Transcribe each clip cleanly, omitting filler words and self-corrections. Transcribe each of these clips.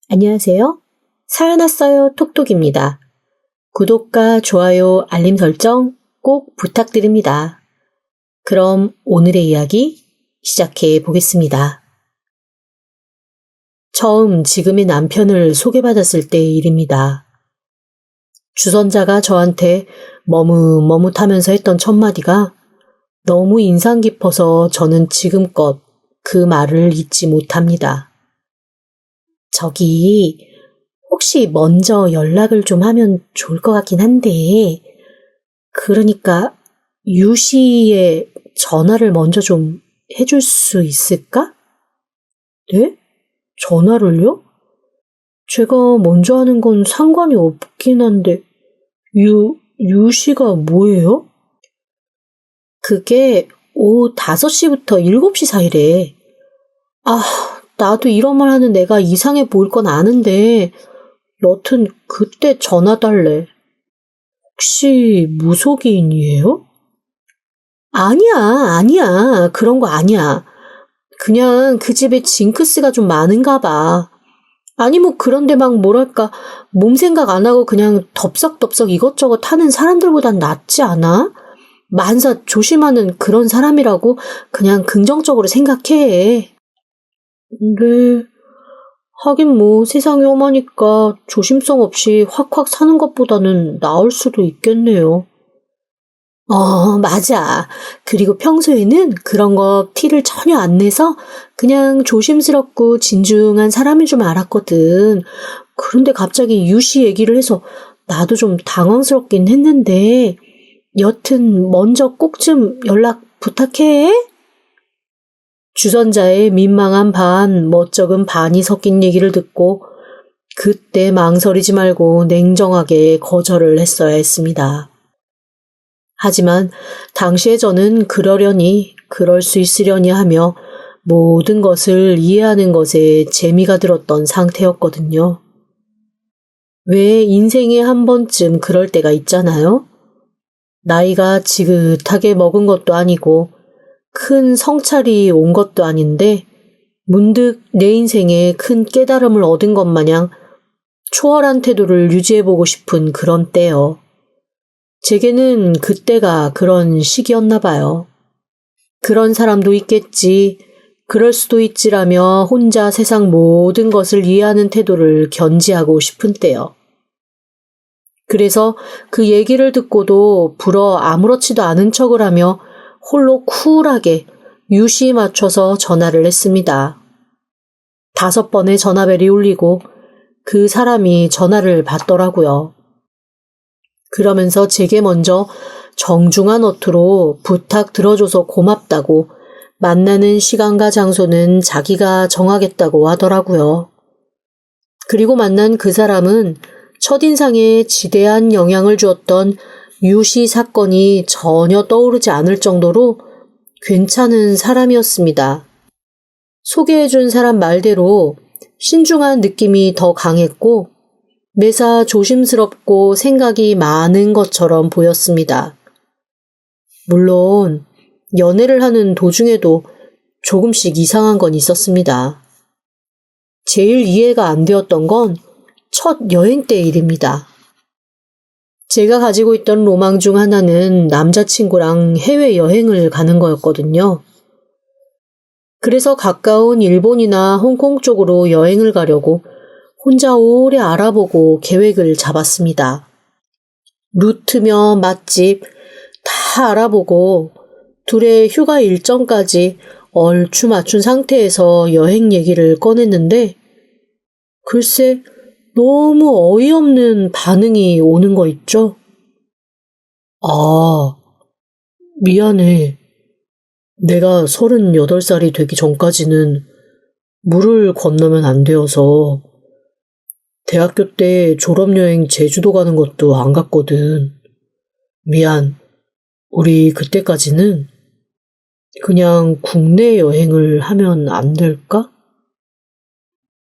안녕하세요. 사연 왔어요 톡톡입니다. 구독과 좋아요, 알림 설정 꼭 부탁드립니다. 그럼 오늘의 이야기 시작해 보겠습니다. 처음 지금의 남편을 소개받았을 때의 일입니다. 주선자가 저한테 머뭇머뭇하면서 했던 첫마디가 너무 인상 깊어서 저는 지금껏 그 말을 잊지 못합니다. 저기 혹시 먼저 연락을 좀 하면 좋을 것 같긴 한데, 그러니까 유씨에 전화를 먼저 좀 해줄 수 있을까? 네? 전화를요? 제가 먼저 하는 건 상관이 없긴 한데, 유씨가 뭐예요? 그게 오후 5시부터 7시 사이래. 아, 나도 이런 말 하는 내가 이상해 보일 건 아는데, 여튼 그때 전화 달래. 혹시 무속인이에요? 아니야. 그런 거 아니야. 그냥 그 집에 징크스가 좀 많은가 봐. 아니 뭐 그런데 막 뭐랄까 몸 생각 안 하고 그냥 덥석덥석 이것저것 하는 사람들보단 낫지 않아? 만사 조심하는 그런 사람이라고 그냥 긍정적으로 생각해. 네. 하긴 뭐 세상이 험하니까 조심성 없이 확확 사는 것보다는 나을 수도 있겠네요. 맞아. 그리고 평소에는 그런 거 티를 전혀 안 내서 그냥 조심스럽고 진중한 사람인 줄 알았거든. 그런데 갑자기 유씨 얘기를 해서 나도 좀 당황스럽긴 했는데, 여튼 먼저 꼭 좀 연락 부탁해. 주선자의 민망한 반, 멋쩍은 반이 섞인 얘기를 듣고 그때 망설이지 말고 냉정하게 거절을 했어야 했습니다. 하지만 당시에 저는 그러려니, 그럴 수 있으려니 하며 모든 것을 이해하는 것에 재미가 들었던 상태였거든요. 왜 인생에 한 번쯤 그럴 때가 있잖아요? 나이가 지긋하게 먹은 것도 아니고 큰 성찰이 온 것도 아닌데 문득 내 인생에 큰 깨달음을 얻은 것 마냥 초월한 태도를 유지해보고 싶은 그런 때요. 제게는 그때가 그런 시기였나 봐요. 그런 사람도 있겠지, 그럴 수도 있지라며 혼자 세상 모든 것을 이해하는 태도를 견지하고 싶은 때요. 그래서 그 얘기를 듣고도 불어 아무렇지도 않은 척을 하며 홀로 쿨하게 유시에 맞춰서 전화를 했습니다. 5번의 전화벨이 울리고 그 사람이 전화를 받더라고요. 그러면서 제게 먼저 정중한 어투로 부탁 들어줘서 고맙다고, 만나는 시간과 장소는 자기가 정하겠다고 하더라고요. 그리고 만난 그 사람은 첫인상에 지대한 영향을 주었던 유시 사건이 전혀 떠오르지 않을 정도로 괜찮은 사람이었습니다. 소개해준 사람 말대로 신중한 느낌이 더 강했고 매사 조심스럽고 생각이 많은 것처럼 보였습니다. 물론 연애를 하는 도중에도 조금씩 이상한 건 있었습니다. 제일 이해가 안 되었던 건 첫 여행 때 일입니다. 제가 가지고 있던 로망 중 하나는 남자친구랑 해외여행을 가는 거였거든요. 그래서 가까운 일본이나 홍콩 쪽으로 여행을 가려고 혼자 오래 알아보고 계획을 잡았습니다. 루트며 맛집 다 알아보고 둘의 휴가 일정까지 얼추 맞춘 상태에서 여행 얘기를 꺼냈는데 글쎄 너무 어이없는 반응이 오는 거 있죠? 미안해. 내가 38살이 되기 전까지는 물을 건너면 안 되어서 대학교 때 졸업여행 제주도 가는 것도 안 갔거든. 미안. 우리 그때까지는 그냥 국내 여행을 하면 안 될까?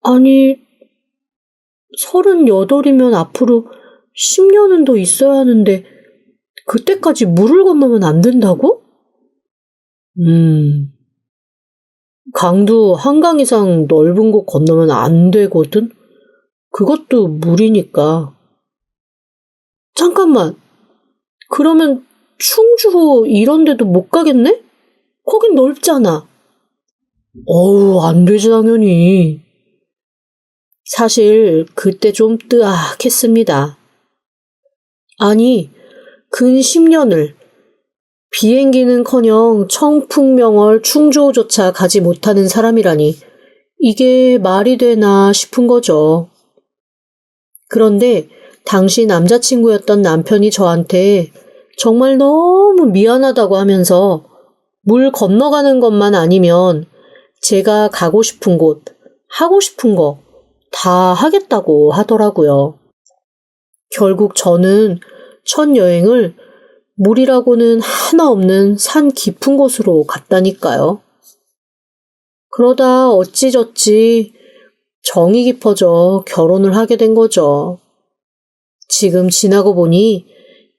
아니, 38이면 앞으로 10년은 더 있어야 하는데 그때까지 물을 건너면 안 된다고? 강도 한강 이상 넓은 곳 건너면 안 되거든? 그것도 물이니까. 잠깐만. 그러면 충주호 이런 데도 못 가겠네? 거긴 넓잖아. 어우, 안 되지 당연히. 사실 그때 좀 뜨악했습니다. 아니, 근 10년을 비행기는커녕 청풍명월 충주호조차 가지 못하는 사람이라니 이게 말이 되나 싶은 거죠. 그런데 당시 남자친구였던 남편이 저한테 정말 너무 미안하다고 하면서 물 건너가는 것만 아니면 제가 가고 싶은 곳, 하고 싶은 거 다 하겠다고 하더라고요. 결국 저는 첫 여행을 물이라고는 하나 없는 산 깊은 곳으로 갔다니까요. 그러다 어찌저찌 정이 깊어져 결혼을 하게 된 거죠. 지금 지나고 보니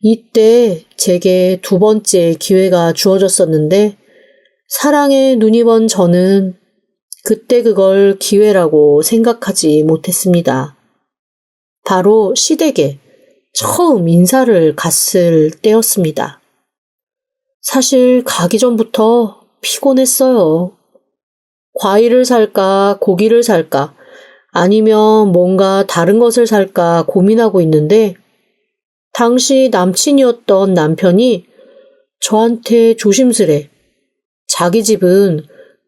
이때 제게 두 번째 기회가 주어졌었는데 사랑에 눈이 먼 저는 그때 그걸 기회라고 생각하지 못했습니다. 바로 시댁에 처음 인사를 갔을 때였습니다. 사실 가기 전부터 피곤했어요. 과일을 살까, 고기를 살까, 아니면 뭔가 다른 것을 살까 고민하고 있는데 당시 남친이었던 남편이 저한테 조심스레 자기 집은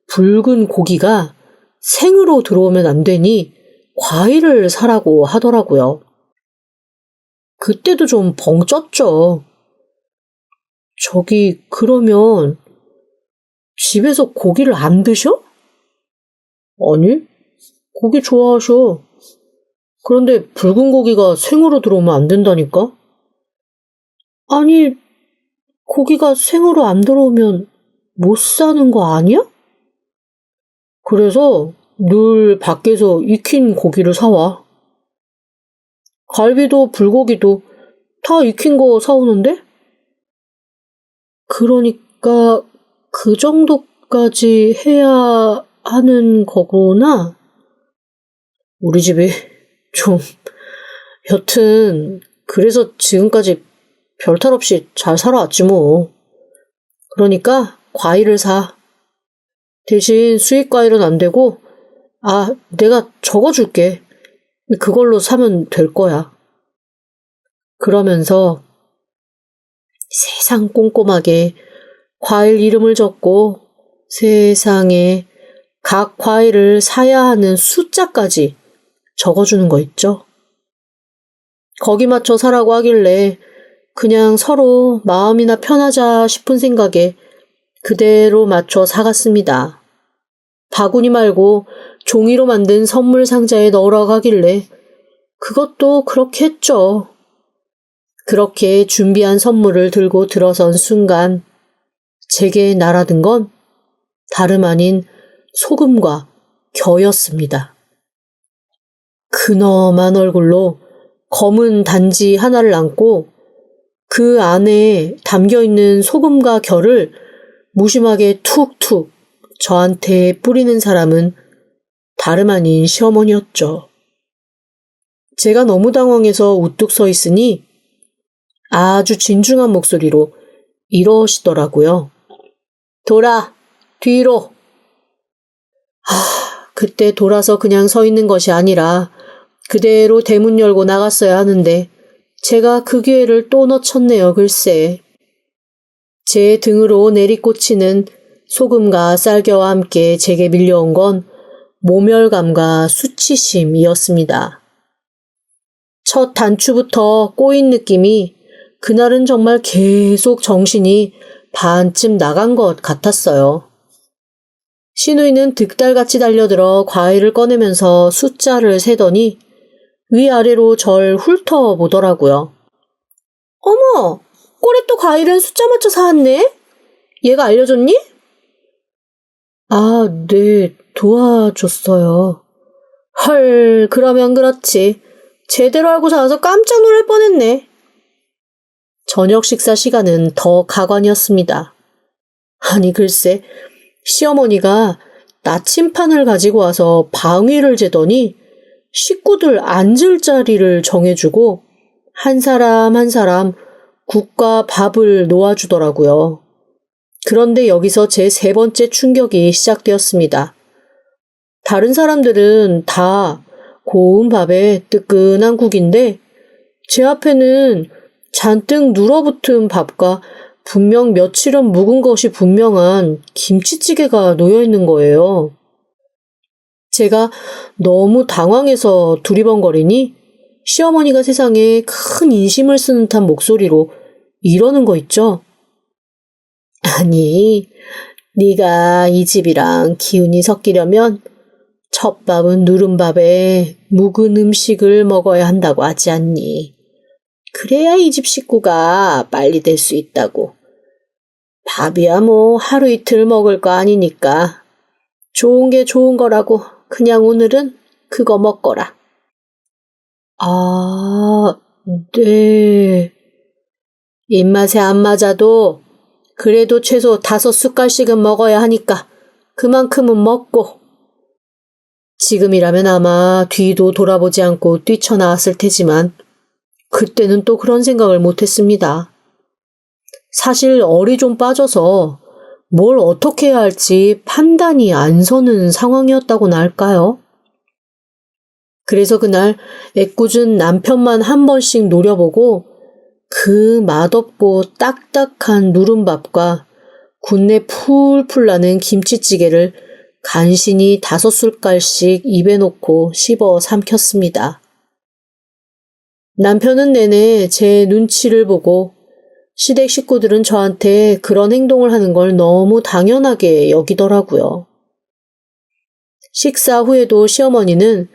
붉은 고기가 생으로 들어오면 안 되니 과일을 사라고 하더라고요. 그때도 좀 벙쪘죠. 저기 그러면 집에서 고기를 안 드셔? 아니, 고기 좋아하셔. 그런데 붉은 고기가 생으로 들어오면 안 된다니까? 아니, 고기가 생으로 안 들어오면 못 사는 거 아니야? 그래서 늘 밖에서 익힌 고기를 사와. 갈비도 불고기도 다 익힌 거 사오는데? 그러니까 그 정도까지 해야 하는 거구나. 우리 집이 좀 여튼 그래서 지금까지 별탈 없이 잘 살아왔지 뭐. 그러니까 과일을 사. 대신 수입 과일은 안 되고 내가 적어줄게. 그걸로 사면 될 거야. 그러면서 세상 꼼꼼하게 과일 이름을 적고 세상에 각 과일을 사야 하는 숫자까지 적어주는 거 있죠. 거기 맞춰 사라고 하길래 그냥 서로 마음이나 편하자 싶은 생각에 그대로 맞춰 사갔습니다. 바구니 말고 종이로 만든 선물 상자에 넣으라고 하길래 그것도 그렇게 했죠. 그렇게 준비한 선물을 들고 들어선 순간 제게 날아든 건 다름 아닌 소금과 겨였습니다. 근엄한 얼굴로 검은 단지 하나를 안고 그 안에 담겨있는 소금과 겨를 무심하게 툭툭 저한테 뿌리는 사람은 다름 아닌 시어머니였죠. 제가 너무 당황해서 우뚝 서 있으니 아주 진중한 목소리로 이러시더라고요. 돌아, 뒤로. 그때 돌아서 그냥 서 있는 것이 아니라 그대로 대문 열고 나갔어야 하는데 제가 그 기회를 또 놓쳤네요, 글쎄. 제 등으로 내리꽂히는 소금과 쌀겨와 함께 제게 밀려온 건 모멸감과 수치심이었습니다. 첫 단추부터 꼬인 느낌이 그날은 정말 계속 정신이 반쯤 나간 것 같았어요. 시누이는 득달같이 달려들어 과일을 꺼내면서 숫자를 세더니 위아래로 절 훑어보더라고요. 어머! 꼬레또 과일은 숫자 맞춰 사왔네? 얘가 알려줬니? 네, 도와줬어요. 헐, 그러면 그렇지. 제대로 알고 사와서 깜짝 놀랄 뻔했네. 저녁 식사 시간은 더 가관이었습니다. 아니 글쎄, 시어머니가 나침판을 가지고 와서 방위를 재더니 식구들 앉을 자리를 정해주고 한 사람 한 사람 국과 밥을 놓아주더라고요. 그런데 여기서 제 세 번째 충격이 시작되었습니다. 다른 사람들은 다 고운 밥에 뜨끈한 국인데 제 앞에는 잔뜩 눌어붙은 밥과 분명 며칠은 묵은 것이 분명한 김치찌개가 놓여 있는 거예요. 제가 너무 당황해서 두리번거리니 시어머니가 세상에 큰 인심을 쓰는 듯한 목소리로 이러는 거 있죠. 아니, 네가 이 집이랑 기운이 섞이려면 첫 밥은 누른 밥에 묵은 음식을 먹어야 한다고 하지 않니? 그래야 이 집 식구가 빨리 될 수 있다고. 밥이야 뭐 하루 이틀 먹을 거 아니니까. 좋은 게 좋은 거라고 그냥 오늘은 그거 먹거라. 아, 네. 입맛에 안 맞아도 그래도 최소 5숟갈씩은 먹어야 하니까 그만큼은 먹고. 지금이라면 아마 뒤도 돌아보지 않고 뛰쳐나왔을 테지만 그때는 또 그런 생각을 못했습니다. 사실 얼이 좀 빠져서 뭘 어떻게 해야 할지 판단이 안 서는 상황이었다고나 할까요? 그래서 그날 애꿎은 남편만 한 번씩 노려보고 그 맛없고 딱딱한 누른밥과 군내 풀풀 나는 김치찌개를 간신히 5숟갈씩 입에 넣고 씹어 삼켰습니다. 남편은 내내 제 눈치를 보고 시댁 식구들은 저한테 그런 행동을 하는 걸 너무 당연하게 여기더라고요. 식사 후에도 시어머니는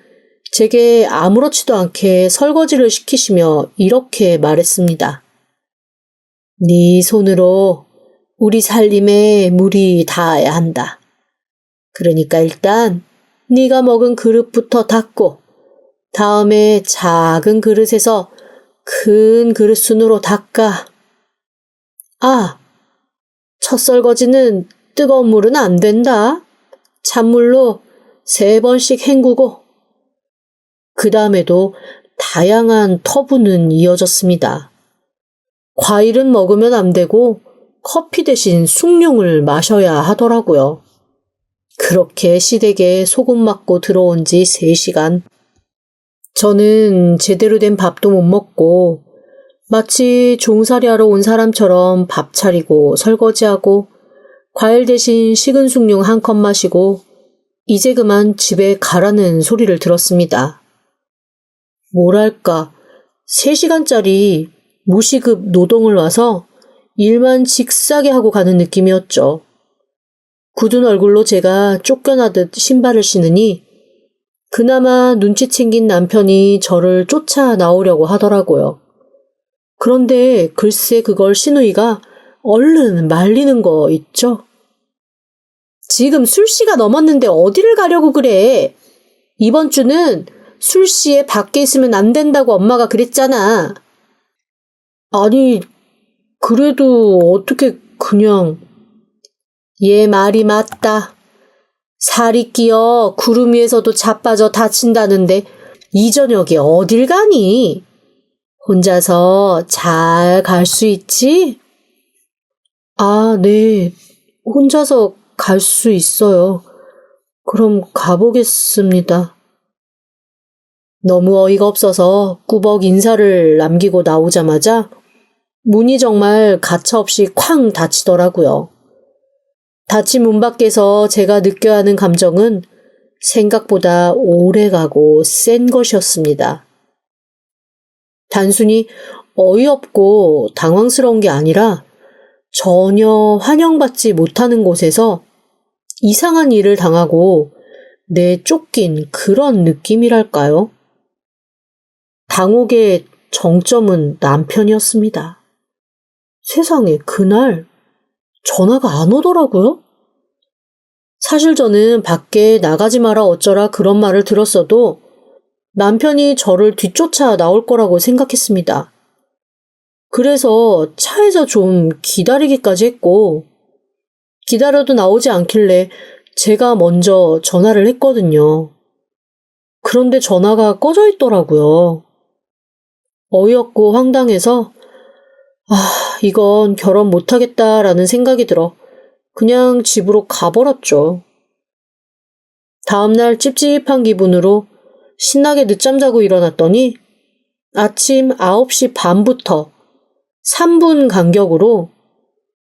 제게 아무렇지도 않게 설거지를 시키시며 이렇게 말했습니다. 네 손으로 우리 살림에 물이 닿아야 한다. 그러니까 일단 네가 먹은 그릇부터 닦고 다음에 작은 그릇에서 큰 그릇 순으로 닦아. 아, 첫 설거지는 뜨거운 물은 안 된다. 찬물로 3번씩 헹구고 그 다음에도 다양한 터부는 이어졌습니다. 과일은 먹으면 안 되고 커피 대신 숭늉을 마셔야 하더라고요. 그렇게 시댁에 소금 맞고 들어온 지 3시간. 저는 제대로 된 밥도 못 먹고 마치 종살이하러 온 사람처럼 밥 차리고 설거지하고 과일 대신 식은 숭늉 한 컵 마시고 이제 그만 집에 가라는 소리를 들었습니다. 뭐랄까 3시간짜리 무시급 노동을 와서 일만 직사게 하고 가는 느낌이었죠. 굳은 얼굴로 제가 쫓겨나듯 신발을 신으니 그나마 눈치 챙긴 남편이 저를 쫓아 나오려고 하더라고요. 그런데 글쎄 그걸 신우이가 얼른 말리는 거 있죠? 지금 술시가 넘었는데 어디를 가려고 그래? 이번 주는 술시에 밖에 있으면 안 된다고 엄마가 그랬잖아. 아니, 그래도 어떻게 그냥... 얘 말이 맞다. 살이 끼어 구름 위에서도 자빠져 다친다는데 이 저녁에 어딜 가니? 혼자서 잘 갈 수 있지? 아, 네. 혼자서 갈 수 있어요. 그럼 가보겠습니다. 너무 어이가 없어서 꾸벅 인사를 남기고 나오자마자 문이 정말 가차없이 쾅 닫히더라고요. 닫힌 문 밖에서 제가 느껴야 하는 감정은 생각보다 오래가고 센 것이었습니다. 단순히 어이없고 당황스러운 게 아니라 전혀 환영받지 못하는 곳에서 이상한 일을 당하고 내쫓긴 그런 느낌이랄까요? 당혹의 정점은 남편이었습니다. 세상에 그날 전화가 안 오더라고요. 사실 저는 밖에 나가지 마라 어쩌라 그런 말을 들었어도 남편이 저를 뒤쫓아 나올 거라고 생각했습니다. 그래서 차에서 좀 기다리기까지 했고 기다려도 나오지 않길래 제가 먼저 전화를 했거든요. 그런데 전화가 꺼져 있더라고요. 어이없고 황당해서 이건 결혼 못하겠다라는 생각이 들어 그냥 집으로 가버렸죠. 다음날 찝찝한 기분으로 신나게 늦잠 자고 일어났더니 아침 9시 반부터 3분 간격으로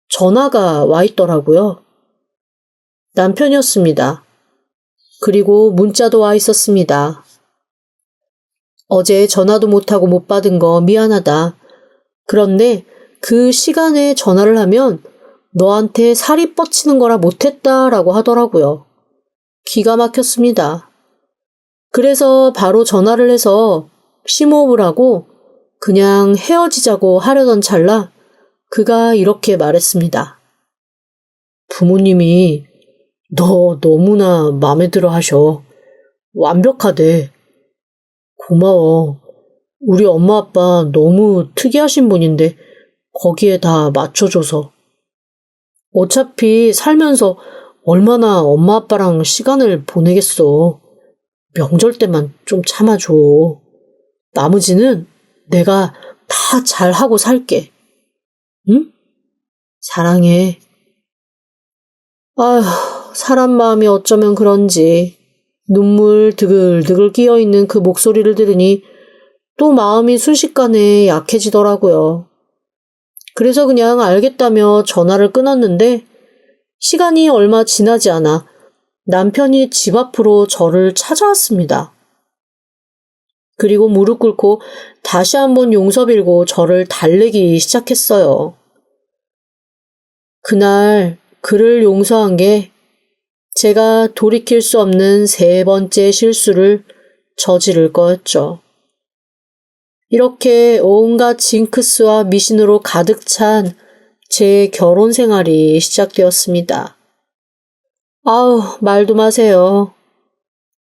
전화가 와 있더라고요. 남편이었습니다. 그리고 문자도 와 있었습니다. 어제 전화도 못하고 못 받은 거 미안하다. 그런데 그 시간에 전화를 하면 너한테 살이 뻗치는 거라 못했다라고 하더라고요. 기가 막혔습니다. 그래서 바로 전화를 해서 심호흡을 하고 그냥 헤어지자고 하려던 찰나 그가 이렇게 말했습니다. 부모님이 너 너무나 마음에 들어 하셔. 완벽하대. 고마워. 우리 엄마 아빠 너무 특이하신 분인데 거기에 다 맞춰줘서. 어차피 살면서 얼마나 엄마 아빠랑 시간을 보내겠어. 명절 때만 좀 참아줘. 나머지는 내가 다 잘하고 살게. 응? 사랑해. 아휴, 사람 마음이 어쩌면 그런지 눈물 드글드글 끼어있는 그 목소리를 들으니 또 마음이 순식간에 약해지더라고요. 그래서 그냥 알겠다며 전화를 끊었는데 시간이 얼마 지나지 않아 남편이 집 앞으로 저를 찾아왔습니다. 그리고 무릎 꿇고 다시 한번 용서 빌고 저를 달래기 시작했어요. 그날 그를 용서한 게 제가 돌이킬 수 없는 3번째 실수를 저지를 거였죠. 이렇게 온갖 징크스와 미신으로 가득 찬 제 결혼 생활이 시작되었습니다. 아우, 말도 마세요.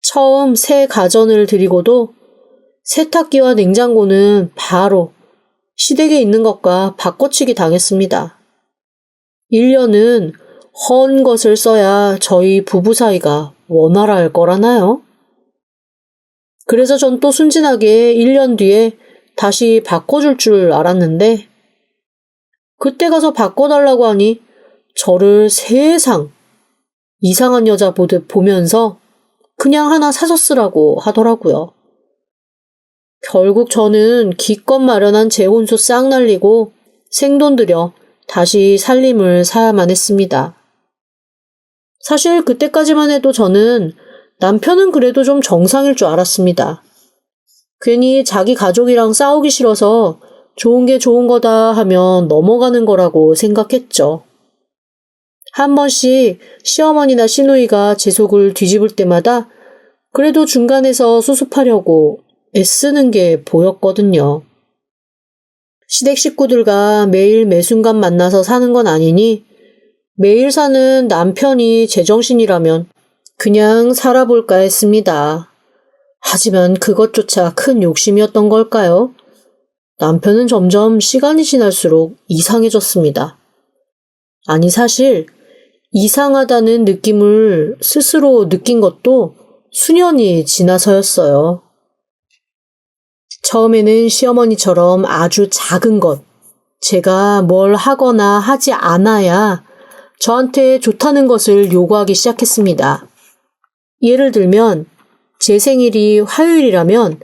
처음 새 가전을 들이고도 세탁기와 냉장고는 바로 시댁에 있는 것과 바꿔치기 당했습니다. 1년은 헌 것을 써야 저희 부부 사이가 원활할 거라나요? 그래서 전 또 순진하게 1년 뒤에 다시 바꿔줄 줄 알았는데 그때 가서 바꿔달라고 하니 저를 세상 이상한 여자 보듯 보면서 그냥 하나 사서 쓰라고 하더라고요. 결국 저는 기껏 마련한 재혼수 싹 날리고 생돈 들여 다시 살림을 사야만 했습니다. 사실 그때까지만 해도 저는 남편은 그래도 좀 정상일 줄 알았습니다. 괜히 자기 가족이랑 싸우기 싫어서 좋은 게 좋은 거다 하면 넘어가는 거라고 생각했죠. 한 번씩 시어머니나 시누이가 제 속을 뒤집을 때마다 그래도 중간에서 수습하려고 애쓰는 게 보였거든요. 시댁 식구들과 매일 매순간 만나서 사는 건 아니니 매일 사는 남편이 제정신이라면 그냥 살아볼까 했습니다. 하지만 그것조차 큰 욕심이었던 걸까요? 남편은 점점 시간이 지날수록 이상해졌습니다. 아니 사실 이상하다는 느낌을 스스로 느낀 것도 수년이 지나서였어요. 처음에는 시어머니처럼 아주 작은 것, 제가 뭘 하거나 하지 않아야 저한테 좋다는 것을 요구하기 시작했습니다. 예를 들면 제 생일이 화요일이라면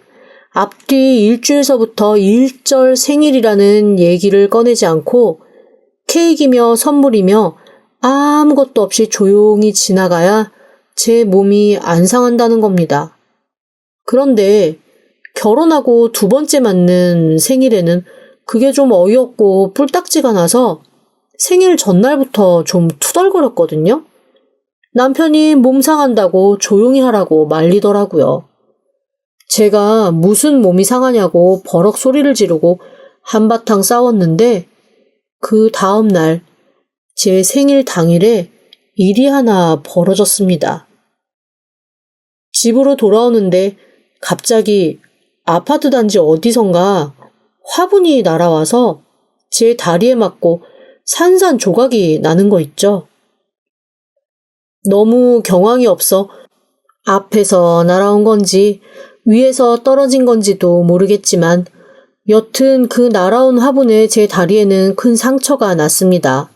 앞뒤 일주일서부터 일절 생일이라는 얘기를 꺼내지 않고 케이크이며 선물이며 아무것도 없이 조용히 지나가야 제 몸이 안 상한다는 겁니다. 그런데 결혼하고 2번째 맞는 생일에는 그게 좀 어이없고 뿔딱지가 나서 생일 전날부터 좀 투덜거렸거든요. 남편이 몸 상한다고 조용히 하라고 말리더라고요. 제가 무슨 몸이 상하냐고 버럭 소리를 지르고 한바탕 싸웠는데 그 다음 날 제 생일 당일에 일이 하나 벌어졌습니다. 집으로 돌아오는데 갑자기 아파트 단지 어디선가 화분이 날아와서 제 다리에 맞고 산산조각이 나는 거 있죠. 너무 경황이 없어 앞에서 날아온 건지 위에서 떨어진 건지도 모르겠지만 여튼 그 날아온 화분에 제 다리에는 큰 상처가 났습니다.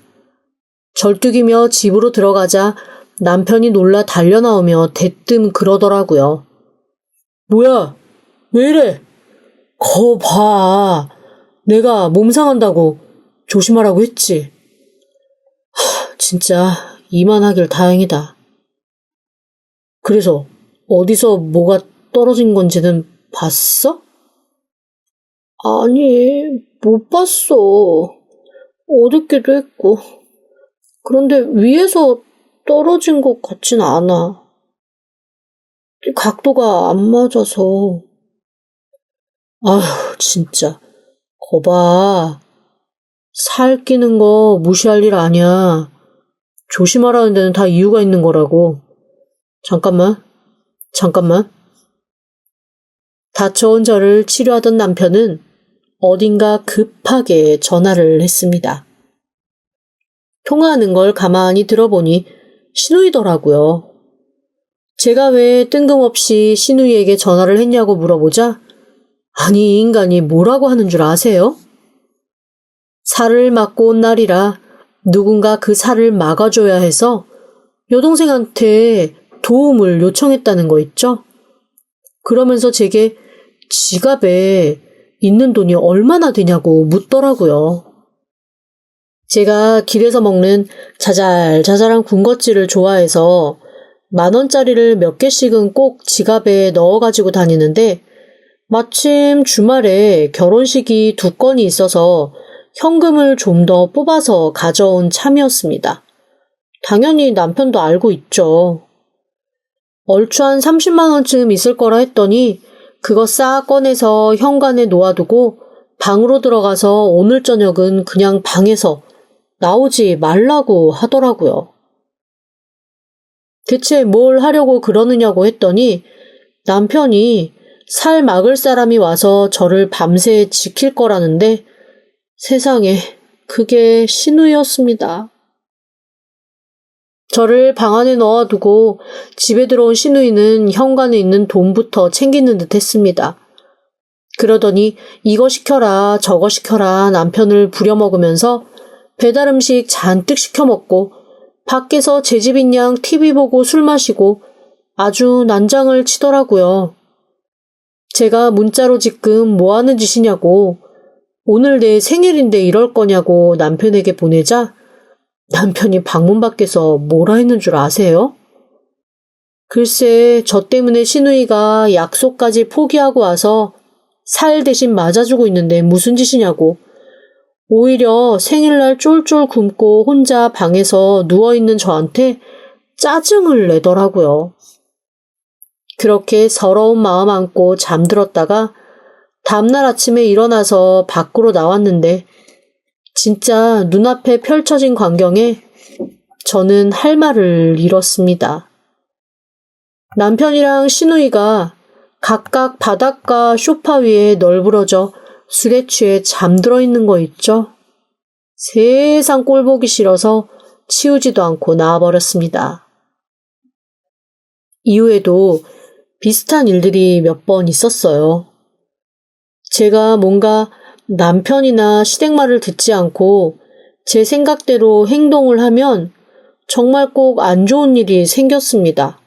절뚝이며 집으로 들어가자 남편이 놀라 달려나오며 대뜸 그러더라고요. 뭐야? 왜 이래? 거 봐. 내가 몸 상한다고 조심하라고 했지. 진짜 이만하길 다행이다. 그래서 어디서 뭐가 떨어진 건지는 봤어? 아니, 못 봤어. 어둡기도 했고. 그런데 위에서 떨어진 것 같진 않아. 각도가 안 맞아서. 아휴, 진짜. 거봐. 살 끼는 거 무시할 일 아니야. 조심하라는 데는 다 이유가 있는 거라고. 잠깐만. 다쳐온 저를 치료하던 남편은 어딘가 급하게 전화를 했습니다. 통화하는 걸 가만히 들어보니 신우이더라고요. 제가 왜 뜬금없이 신우이에게 전화를 했냐고 물어보자 아니 이 인간이 뭐라고 하는 줄 아세요? 살을 맞고 온 날이라 누군가 그 살을 막아줘야 해서 여동생한테 도움을 요청했다는 거 있죠? 그러면서 제게 지갑에 있는 돈이 얼마나 되냐고 묻더라고요. 제가 길에서 먹는 자잘자잘한 군것질을 좋아해서 10,000원짜리를 몇 개씩은 꼭 지갑에 넣어가지고 다니는데 마침 주말에 결혼식이 2건이 있어서 현금을 좀 더 뽑아서 가져온 참이었습니다. 당연히 남편도 알고 있죠. 얼추 한 30만 원쯤 있을 거라 했더니 그거 싹 꺼내서 현관에 놓아두고 방으로 들어가서 오늘 저녁은 그냥 방에서 나오지 말라고 하더라고요. 대체 뭘 하려고 그러느냐고 했더니 남편이 살 막을 사람이 와서 저를 밤새 지킬 거라는데 세상에 그게 신우이였습니다. 저를 방 안에 넣어두고 집에 들어온 신우이는 현관에 있는 돈부터 챙기는 듯 했습니다. 그러더니 이거 시켜라 저거 시켜라 남편을 부려먹으면서 배달 음식 잔뜩 시켜 먹고 밖에서 제 집인 양 TV 보고 술 마시고 아주 난장을 치더라고요. 제가 문자로 지금 뭐 하는 짓이냐고 오늘 내 생일인데 이럴 거냐고 남편에게 보내자 남편이 방문 밖에서 뭐라 했는 줄 아세요? 글쎄 저 때문에 신우이가 약속까지 포기하고 와서 살 대신 맞아주고 있는데 무슨 짓이냐고 오히려 생일날 쫄쫄 굶고 혼자 방에서 누워있는 저한테 짜증을 내더라고요. 그렇게 서러운 마음 안고 잠들었다가 다음날 아침에 일어나서 밖으로 나왔는데 진짜 눈앞에 펼쳐진 광경에 저는 할 말을 잃었습니다. 남편이랑 신우이가 각각 바닥과 소파 위에 널브러져 술에 취해 잠들어 있는 거 있죠? 세상 꼴 보기 싫어서 치우지도 않고 나와버렸습니다. 이후에도 비슷한 일들이 몇 번 있었어요. 제가 뭔가 남편이나 시댁 말을 듣지 않고 제 생각대로 행동을 하면 정말 꼭 안 좋은 일이 생겼습니다.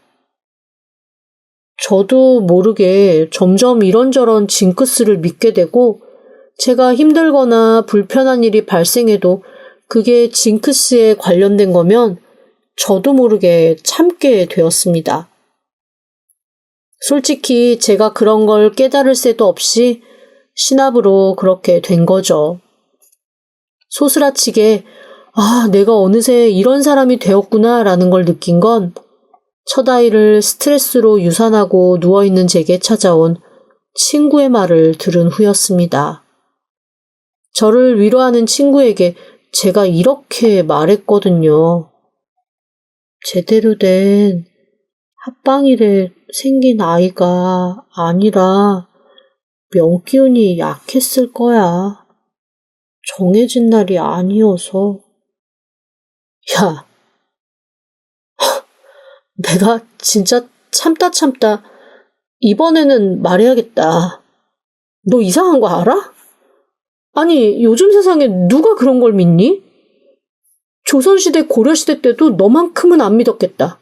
저도 모르게 점점 이런저런 징크스를 믿게 되고 제가 힘들거나 불편한 일이 발생해도 그게 징크스에 관련된 거면 저도 모르게 참게 되었습니다. 솔직히 제가 그런 걸 깨달을 새도 없이 신압으로 그렇게 된 거죠. 소스라치게 내가 어느새 이런 사람이 되었구나 라는 걸 느낀 건 첫 아이를 스트레스로 유산하고 누워있는 제게 찾아온 친구의 말을 들은 후였습니다. 저를 위로하는 친구에게 제가 이렇게 말했거든요. 제대로 된 합방일에 생긴 아이가 아니라 명기운이 약했을 거야. 정해진 날이 아니어서. 야, 내가 진짜 참다 이번에는 말해야겠다. 너 이상한 거 알아? 아니, 요즘 세상에 누가 그런 걸 믿니? 조선시대, 고려시대 때도 너만큼은 안 믿었겠다.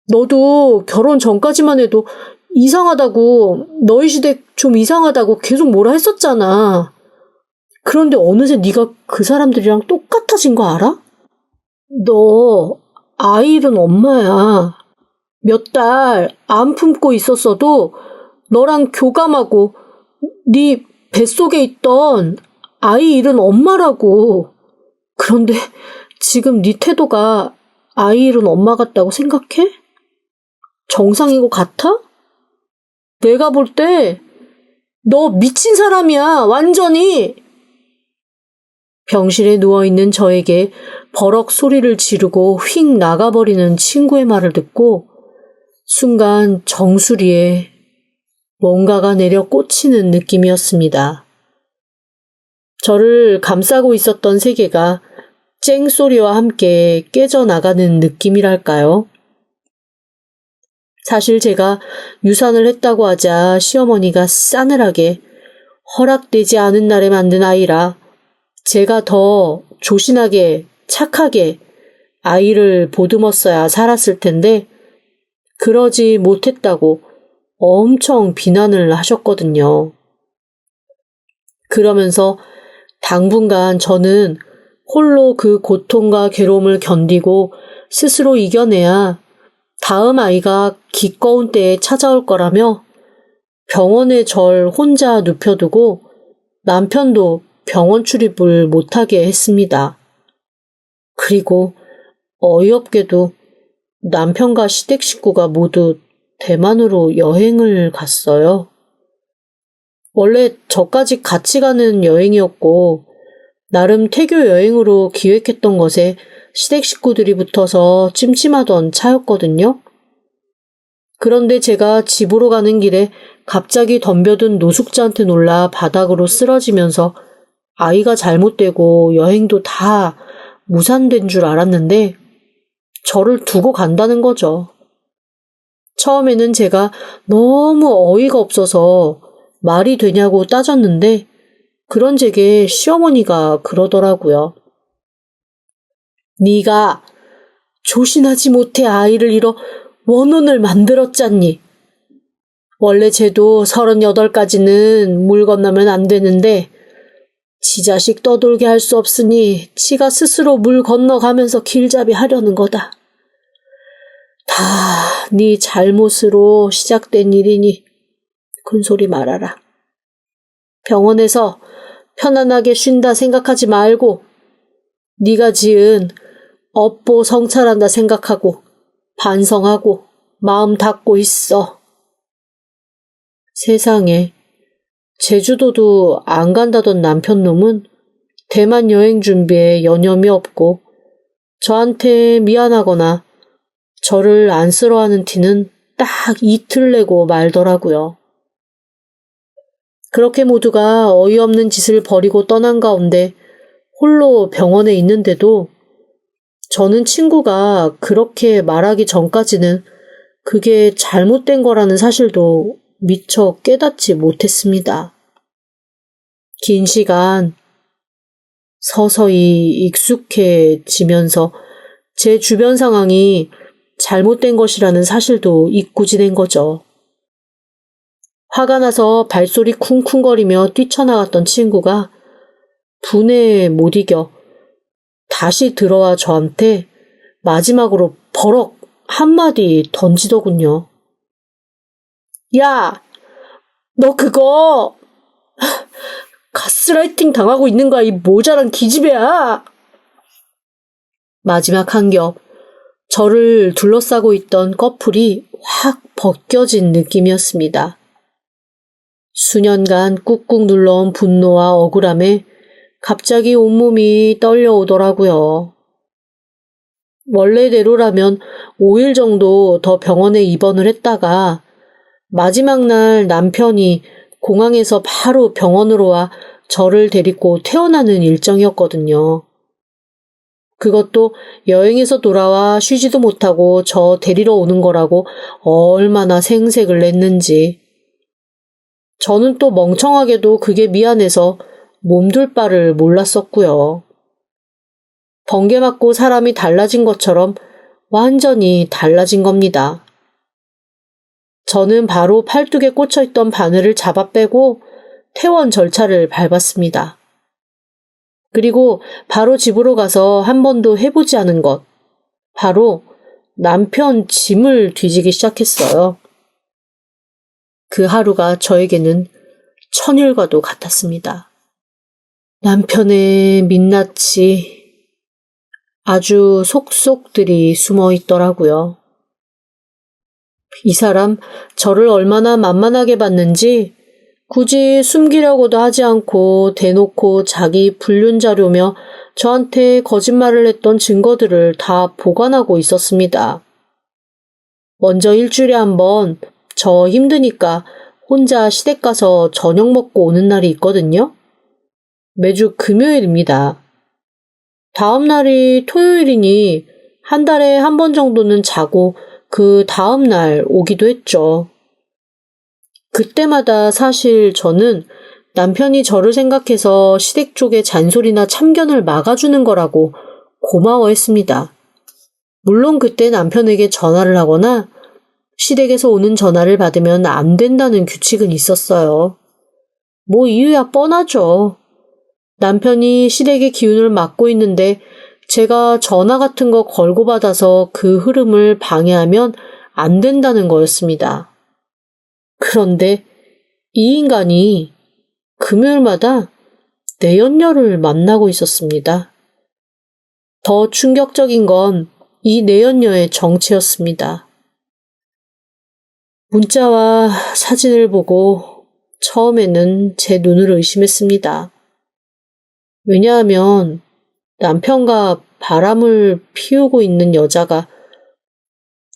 너도 결혼 전까지만 해도 이상하다고, 너희 시대 좀 이상하다고 계속 뭐라 했었잖아. 그런데 어느새 네가 그 사람들이랑 똑같아진 거 알아? 너 아이 잃은 엄마야. 몇 달 안 품고 있었어도 너랑 교감하고 네 뱃속에 있던 아이 잃은 엄마라고. 그런데 지금 네 태도가 아이 잃은 엄마 같다고 생각해? 정상인 것 같아? 내가 볼 때 너 미친 사람이야, 완전히. 병실에 누워있는 저에게 버럭 소리를 지르고 휙 나가버리는 친구의 말을 듣고 순간 정수리에 뭔가가 내려 꽂히는 느낌이었습니다. 저를 감싸고 있었던 세계가 쨍소리와 함께 깨져나가는 느낌이랄까요? 사실 제가 유산을 했다고 하자 시어머니가 싸늘하게 허락되지 않은 날에 만든 아이라 제가 더 조신하게 착하게 아이를 보듬었어야 살았을 텐데 그러지 못했다고 엄청 비난을 하셨거든요. 그러면서 당분간 저는 홀로 그 고통과 괴로움을 견디고 스스로 이겨내야 다음 아이가 기꺼운 때에 찾아올 거라며 병원에 절 혼자 눕혀두고 남편도 병원 출입을 못하게 했습니다. 그리고 어이없게도 남편과 시댁 식구가 모두 대만으로 여행을 갔어요. 원래 저까지 같이 가는 여행이었고 나름 태교 여행으로 기획했던 것에 시댁 식구들이 붙어서 찜찜하던 차였거든요. 그런데 제가 집으로 가는 길에 갑자기 덤벼든 노숙자한테 놀라 바닥으로 쓰러지면서 아이가 잘못되고 여행도 다 무산된 줄 알았는데 저를 두고 간다는 거죠. 처음에는 제가 너무 어이가 없어서 말이 되냐고 따졌는데 그런 제게 시어머니가 그러더라고요. 네가 조신하지 못해 아이를 잃어 원혼을 만들었잖니. 원래 쟤도 38까지는 물 건너면 안 되는데 지 자식 떠돌게 할 수 없으니 지가 스스로 물 건너가면서 길잡이 하려는 거다. 다 네 잘못으로 시작된 일이니 큰소리 말아라. 병원에서 편안하게 쉰다 생각하지 말고 네가 지은 업보 성찰한다 생각하고 반성하고 마음 닫고 있어. 세상에 제주도도 안 간다던 남편놈은 대만 여행 준비에 여념이 없고 저한테 미안하거나 저를 안쓰러워하는 티는 딱 이틀 내고 말더라고요. 그렇게 모두가 어이없는 짓을 벌이고 떠난 가운데 홀로 병원에 있는데도 저는 친구가 그렇게 말하기 전까지는 그게 잘못된 거라는 사실도 미처 깨닫지 못했습니다. 긴 시간 서서히 익숙해지면서 제 주변 상황이 잘못된 것이라는 사실도 잊고 지낸 거죠. 화가 나서 발소리 쿵쿵거리며 뛰쳐나갔던 친구가 분해에 못 이겨 다시 들어와 저한테 마지막으로 버럭 한마디 던지더군요. 야, 너 그거 가스라이팅 당하고 있는 거야, 이 모자란 기집애야. 마지막 한 겹 저를 둘러싸고 있던 꺼풀이 확 벗겨진 느낌이었습니다. 수년간 꾹꾹 눌러온 분노와 억울함에 갑자기 온몸이 떨려오더라고요. 원래대로라면 5일 정도 더 병원에 입원을 했다가 마지막 날 남편이 공항에서 바로 병원으로 와 저를 데리고 퇴원하는 일정이었거든요. 그것도 여행에서 돌아와 쉬지도 못하고 저 데리러 오는 거라고 얼마나 생색을 냈는지. 저는 또 멍청하게도 그게 미안해서 몸둘 바를 몰랐었고요. 번개 맞고 사람이 달라진 것처럼 완전히 달라진 겁니다. 저는 바로 팔뚝에 꽂혀있던 바늘을 잡아 빼고 퇴원 절차를 밟았습니다. 그리고 바로 집으로 가서 한 번도 해보지 않은 것, 바로 남편 짐을 뒤지기 시작했어요. 그 하루가 저에게는 천일과도 같았습니다. 남편의 민낯이 아주 속속들이 숨어 있더라고요. 이 사람 저를 얼마나 만만하게 봤는지 굳이 숨기려고도 하지 않고 대놓고 자기 불륜 자료며 저한테 거짓말을 했던 증거들을 다 보관하고 있었습니다. 먼저 일주일에 한 번 저 힘드니까 혼자 시댁 가서 저녁 먹고 오는 날이 있거든요. 매주 금요일입니다. 다음 날이 토요일이니 한 달에 한 번 정도는 자고 그 다음 날 오기도 했죠. 그때마다 사실 저는 남편이 저를 생각해서 시댁 쪽의 잔소리나 참견을 막아주는 거라고 고마워했습니다. 물론 그때 남편에게 전화를 하거나 시댁에서 오는 전화를 받으면 안 된다는 규칙은 있었어요. 뭐 이유야 뻔하죠. 남편이 시댁의 기운을 맡고 있는데 제가 전화 같은 거 걸고 받아서 그 흐름을 방해하면 안 된다는 거였습니다. 그런데 이 인간이 금요일마다 내연녀를 만나고 있었습니다. 더 충격적인 건 이 내연녀의 정체였습니다. 문자와 사진을 보고 처음에는 제 눈을 의심했습니다. 왜냐하면 남편과 바람을 피우고 있는 여자가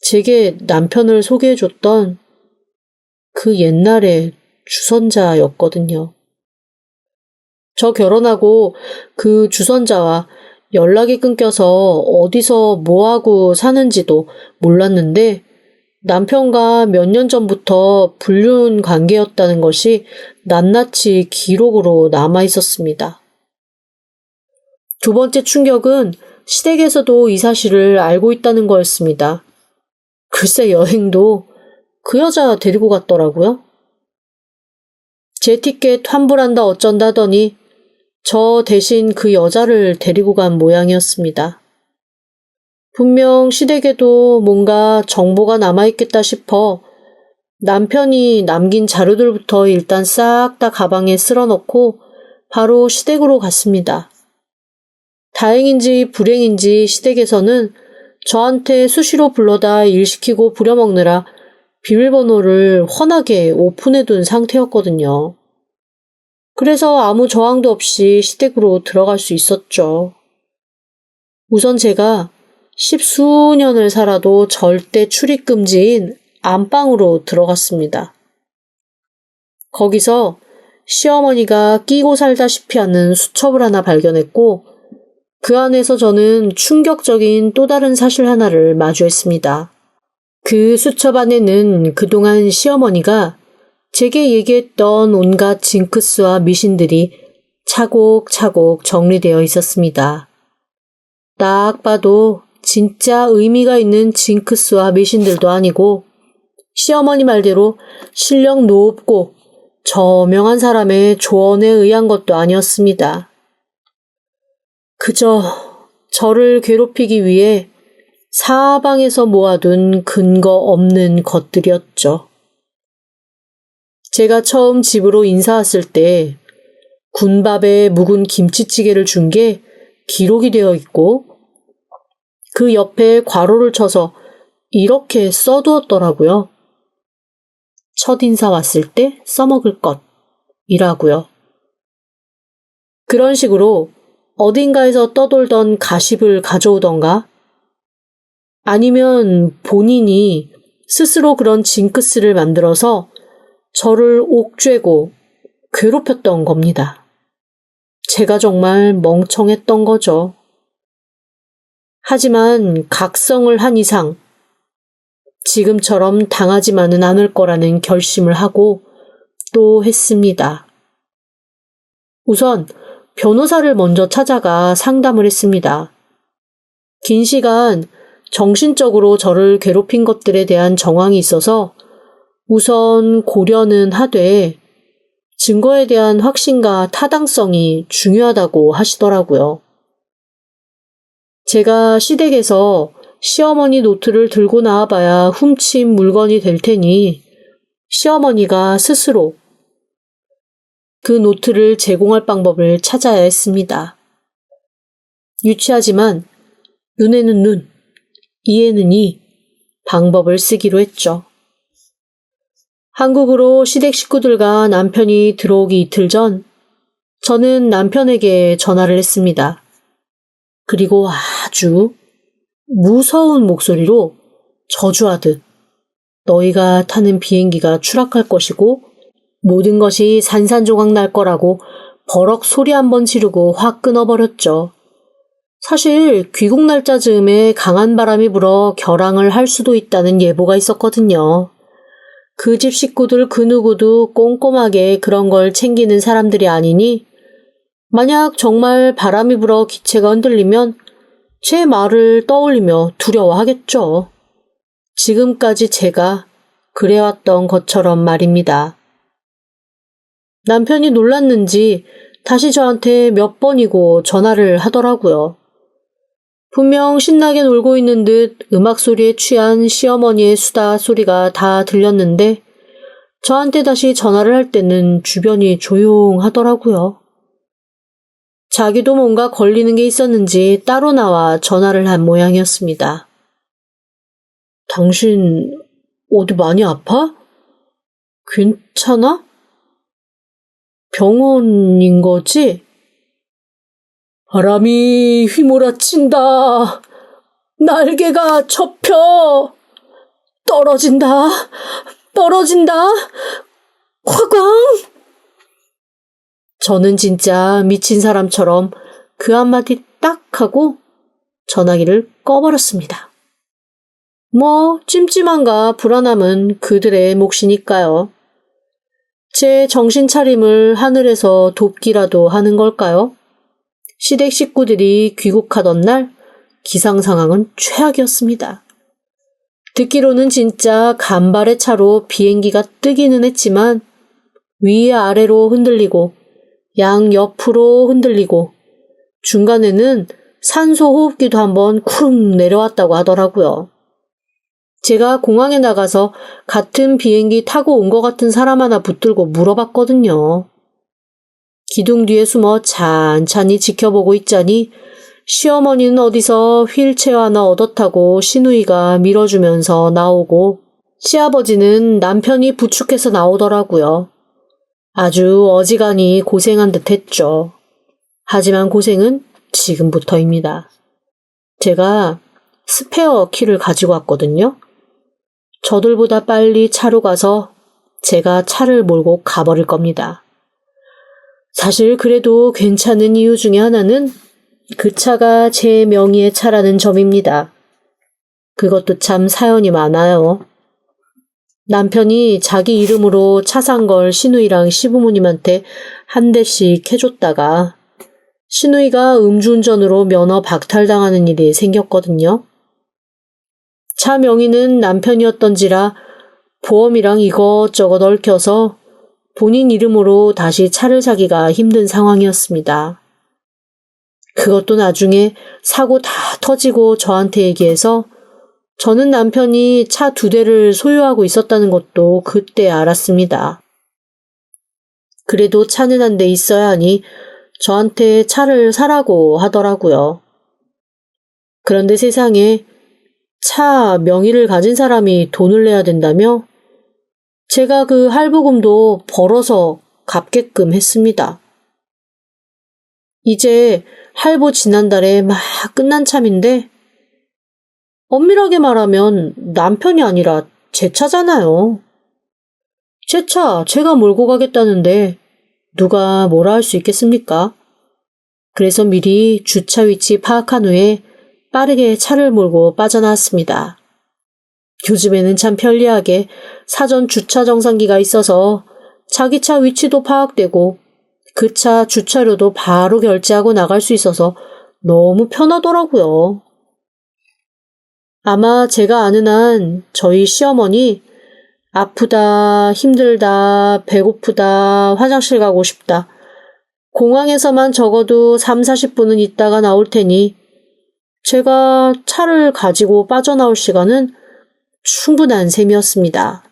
제게 남편을 소개해줬던 그 옛날의 주선자였거든요. 저 결혼하고 그 주선자와 연락이 끊겨서 어디서 뭐하고 사는지도 몰랐는데 남편과 몇 년 전부터 불륜 관계였다는 것이 낱낱이 기록으로 남아 있었습니다. 두 번째 충격은 시댁에서도 이 사실을 알고 있다는 거였습니다. 글쎄 여행도 그 여자 데리고 갔더라고요. 제 티켓 환불한다 어쩐다더니 저 대신 그 여자를 데리고 간 모양이었습니다. 분명 시댁에도 뭔가 정보가 남아있겠다 싶어 남편이 남긴 자료들부터 일단 싹 다 가방에 쓸어넣고 바로 시댁으로 갔습니다. 다행인지 불행인지 시댁에서는 저한테 수시로 불러다 일 시키고 부려먹느라 비밀번호를 훤하게 오픈해둔 상태였거든요. 그래서 아무 저항도 없이 시댁으로 들어갈 수 있었죠. 우선 제가 10수년을 살아도 절대 출입 금지인 안방으로 들어갔습니다. 거기서 시어머니가 끼고 살다시피 하는 수첩을 하나 발견했고 그 안에서 저는 충격적인 또 다른 사실 하나를 마주했습니다. 그 수첩 안에는 그동안 시어머니가 제게 얘기했던 온갖 징크스와 미신들이 차곡차곡 정리되어 있었습니다. 딱 봐도 진짜 의미가 있는 징크스와 미신들도 아니고 시어머니 말대로 실력 높고 저명한 사람의 조언에 의한 것도 아니었습니다. 그저 저를 괴롭히기 위해 사방에서 모아둔 근거 없는 것들이었죠. 제가 처음 집으로 인사 왔을 때 군밥에 묵은 김치찌개를 준 게 기록이 되어 있고 그 옆에 괄호를 쳐서 이렇게 써두었더라고요. 첫 인사 왔을 때 써먹을 것이라고요. 그런 식으로 어딘가에서 떠돌던 가십을 가져오던가 아니면 본인이 스스로 그런 징크스를 만들어서 저를 옥죄고 괴롭혔던 겁니다. 제가 정말 멍청했던 거죠. 하지만 각성을 한 이상 지금처럼 당하지만은 않을 거라는 결심을 하고 또 했습니다. 우선 변호사를 먼저 찾아가 상담을 했습니다. 긴 시간 정신적으로 저를 괴롭힌 것들에 대한 정황이 있어서 우선 고려는 하되 증거에 대한 확신과 타당성이 중요하다고 하시더라고요. 제가 시댁에서 시어머니 노트를 들고 나와봐야 훔친 물건이 될 테니 시어머니가 스스로 그 노트를 제공할 방법을 찾아야 했습니다. 유치하지만 눈에는 눈, 이에는 이 방법을 쓰기로 했죠. 한국으로 시댁 식구들과 남편이 들어오기 이틀 전 저는 남편에게 전화를 했습니다. 그리고 아주 무서운 목소리로 저주하듯 너희가 타는 비행기가 추락할 것이고 모든 것이 산산조각 날 거라고 버럭 소리 한번 지르고 확 끊어버렸죠. 사실 귀국 날짜 즈음에 강한 바람이 불어 결항을 할 수도 있다는 예보가 있었거든요. 그 집 식구들 그 누구도 꼼꼼하게 그런 걸 챙기는 사람들이 아니니 만약 정말 바람이 불어 기체가 흔들리면 제 말을 떠올리며 두려워하겠죠. 지금까지 제가 그래왔던 것처럼 말입니다. 남편이 놀랐는지 다시 저한테 몇 번이고 전화를 하더라고요. 분명 신나게 놀고 있는 듯 음악 소리에 취한 시어머니의 수다 소리가 다 들렸는데 저한테 다시 전화를 할 때는 주변이 조용하더라고요. 자기도 뭔가 걸리는 게 있었는지 따로 나와 전화를 한 모양이었습니다. 당신 어디 많이 아파? 괜찮아? 병원인 거지? 바람이 휘몰아친다. 날개가 접혀. 떨어진다. 떨어진다. 화광. 저는 진짜 미친 사람처럼 그 한마디 딱 하고 전화기를 꺼버렸습니다. 뭐 찜찜함과 불안함은 그들의 몫이니까요. 제 정신 차림을 하늘에서 돕기라도 하는 걸까요? 시댁 식구들이 귀국하던 날 기상 상황은 최악이었습니다. 듣기로는 진짜 간발의 차로 비행기가 뜨기는 했지만 위아래로 흔들리고 양옆으로 흔들리고 중간에는 산소 호흡기도 한번 쿵 내려왔다고 하더라고요. 제가 공항에 나가서 같은 비행기 타고 온 것 같은 사람 하나 붙들고 물어봤거든요. 기둥 뒤에 숨어 찬찬히 지켜보고 있자니 시어머니는 어디서 휠체어 하나 얻어 타고 시누이가 밀어주면서 나오고 시아버지는 남편이 부축해서 나오더라고요. 아주 어지간히 고생한 듯 했죠. 하지만 고생은 지금부터입니다. 제가 스페어 키를 가지고 왔거든요. 저들보다 빨리 차로 가서 제가 차를 몰고 가버릴 겁니다. 사실 그래도 괜찮은 이유 중에 하나는 그 차가 제 명의의 차라는 점입니다. 그것도 참 사연이 많아요. 남편이 자기 이름으로 차 산 걸 시누이랑 시부모님한테 한 대씩 해줬다가 시누이가 음주운전으로 면허 박탈당하는 일이 생겼거든요. 차 명의는 남편이었던지라 보험이랑 이것저것 얽혀서 본인 이름으로 다시 차를 사기가 힘든 상황이었습니다. 그것도 나중에 사고 다 터지고 저한테 얘기해서 저는 남편이 차 2대를 소유하고 있었다는 것도 그때 알았습니다. 그래도 차는 한 대 있어야 하니 저한테 차를 사라고 하더라고요. 그런데 세상에 차 명의를 가진 사람이 돈을 내야 된다며 제가 그 할부금도 벌어서 갚게끔 했습니다. 이제 할부 지난달에 막 끝난 참인데 엄밀하게 말하면 남편이 아니라 제 차잖아요. 제 차 제가 몰고 가겠다는데 누가 뭐라 할 수 있겠습니까? 그래서 미리 주차 위치 파악한 후에 빠르게 차를 몰고 빠져나왔습니다. 요즘에는 참 편리하게 사전 주차 정상기가 있어서 자기 차 위치도 파악되고 그 차 주차료도 바로 결제하고 나갈 수 있어서 너무 편하더라고요. 아마 제가 아는 한 저희 시어머니 아프다, 힘들다, 배고프다, 화장실 가고 싶다. 공항에서만 적어도 3, 40분은 있다가 나올 테니 제가 차를 가지고 빠져나올 시간은 충분한 셈이었습니다.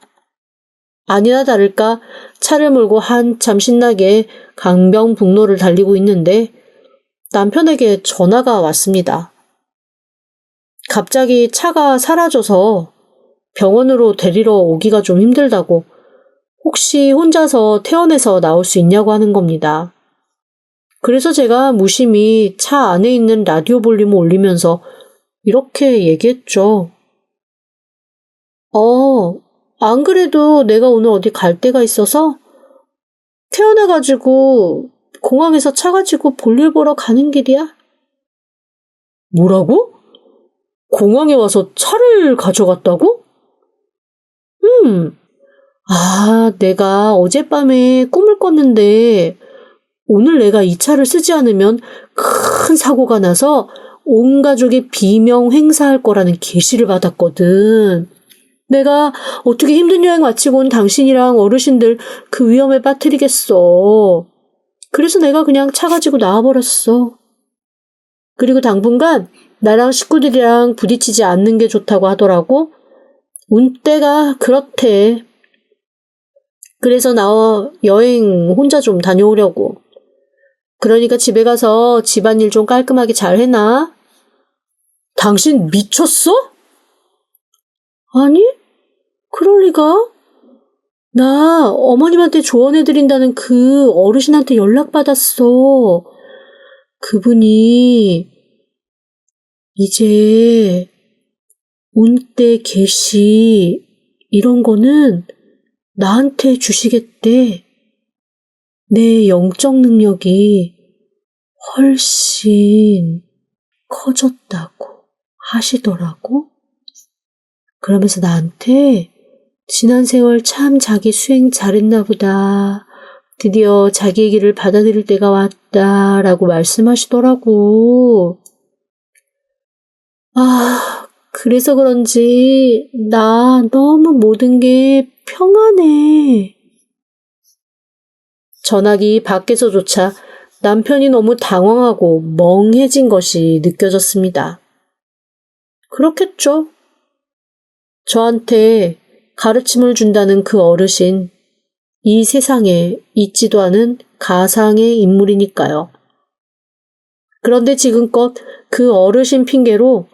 아니나 다를까 차를 몰고 한참 신나게 강변북로를 달리고 있는데 남편에게 전화가 왔습니다. 갑자기 차가 사라져서 병원으로 데리러 오기가 좀 힘들다고 혹시 혼자서 퇴원해서 나올 수 있냐고 하는 겁니다. 그래서 제가 무심히 차 안에 있는 라디오 볼륨을 올리면서 이렇게 얘기했죠. 안 그래도 내가 오늘 어디 갈 데가 있어서 퇴원해가지고 공항에서 차 가지고 볼일 보러 가는 길이야. 뭐라고? 공항에 와서 차를 가져갔다고? 내가 어젯밤에 꿈을 꿨는데 오늘 내가 이 차를 쓰지 않으면 큰 사고가 나서 온 가족이 비명 행사할 거라는 계시를 받았거든. 내가 어떻게 힘든 여행 마치고 온 당신이랑 어르신들 그 위험에 빠뜨리겠어. 그래서 내가 그냥 차 가지고 나와버렸어. 그리고 당분간 나랑 식구들이랑 부딪히지 않는 게 좋다고 하더라고. 운때가 그렇대. 그래서 나 여행 혼자 좀 다녀오려고. 그러니까 집에 가서 집안일 좀 깔끔하게 잘 해놔. 당신 미쳤어? 아니, 그럴 리가? 나 어머님한테 조언해드린다는 그 어르신한테 연락받았어. 그분이 이제 운때 계시 이런 거는 나한테 주시겠대. 내 영적 능력이 훨씬 커졌다고 하시더라고. 그러면서 나한테 지난 세월 참 자기 수행 잘했나 보다. 드디어 자기 얘기를 받아들일 때가 왔다라고 말씀하시더라고. 그래서 그런지 나 너무 모든 게 평안해. 전화기 밖에서조차 남편이 너무 당황하고 멍해진 것이 느껴졌습니다. 그렇겠죠. 저한테 가르침을 준다는 그 어르신, 이 세상에 있지도 않은 가상의 인물이니까요. 그런데 지금껏 그 어르신 핑계로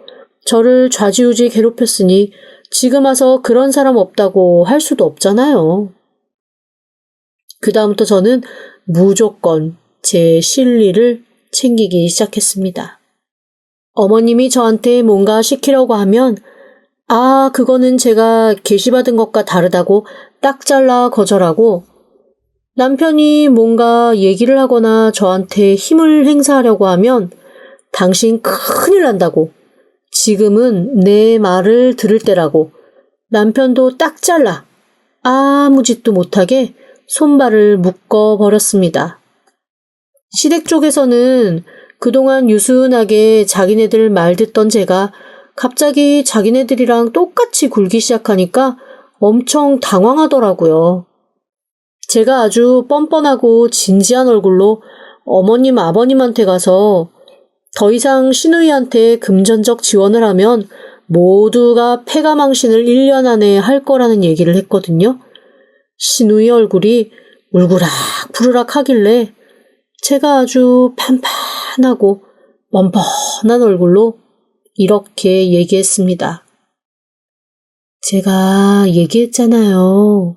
저를 좌지우지 괴롭혔으니 지금 와서 그런 사람 없다고 할 수도 없잖아요. 그다음부터 저는 무조건 제 실리를 챙기기 시작했습니다. 어머님이 저한테 뭔가 시키려고 하면 그거는 제가 계시받은 것과 다르다고 딱 잘라 거절하고 남편이 뭔가 얘기를 하거나 저한테 힘을 행사하려고 하면 당신 큰일 난다고 지금은 내 말을 들을 때라고 남편도 딱 잘라 아무 짓도 못하게 손발을 묶어버렸습니다. 시댁 쪽에서는 그동안 유순하게 자기네들 말 듣던 제가 갑자기 자기네들이랑 똑같이 굴기 시작하니까 엄청 당황하더라고요. 제가 아주 뻔뻔하고 진지한 얼굴로 어머님 아버님한테 가서 더 이상 신우이한테 금전적 지원을 하면 모두가 폐가망신을 1년 안에 할 거라는 얘기를 했거든요. 신우이 얼굴이 울그락 푸르락 하길래 제가 아주 판판하고 뻔뻔한 얼굴로 이렇게 얘기했습니다. 제가 얘기했잖아요.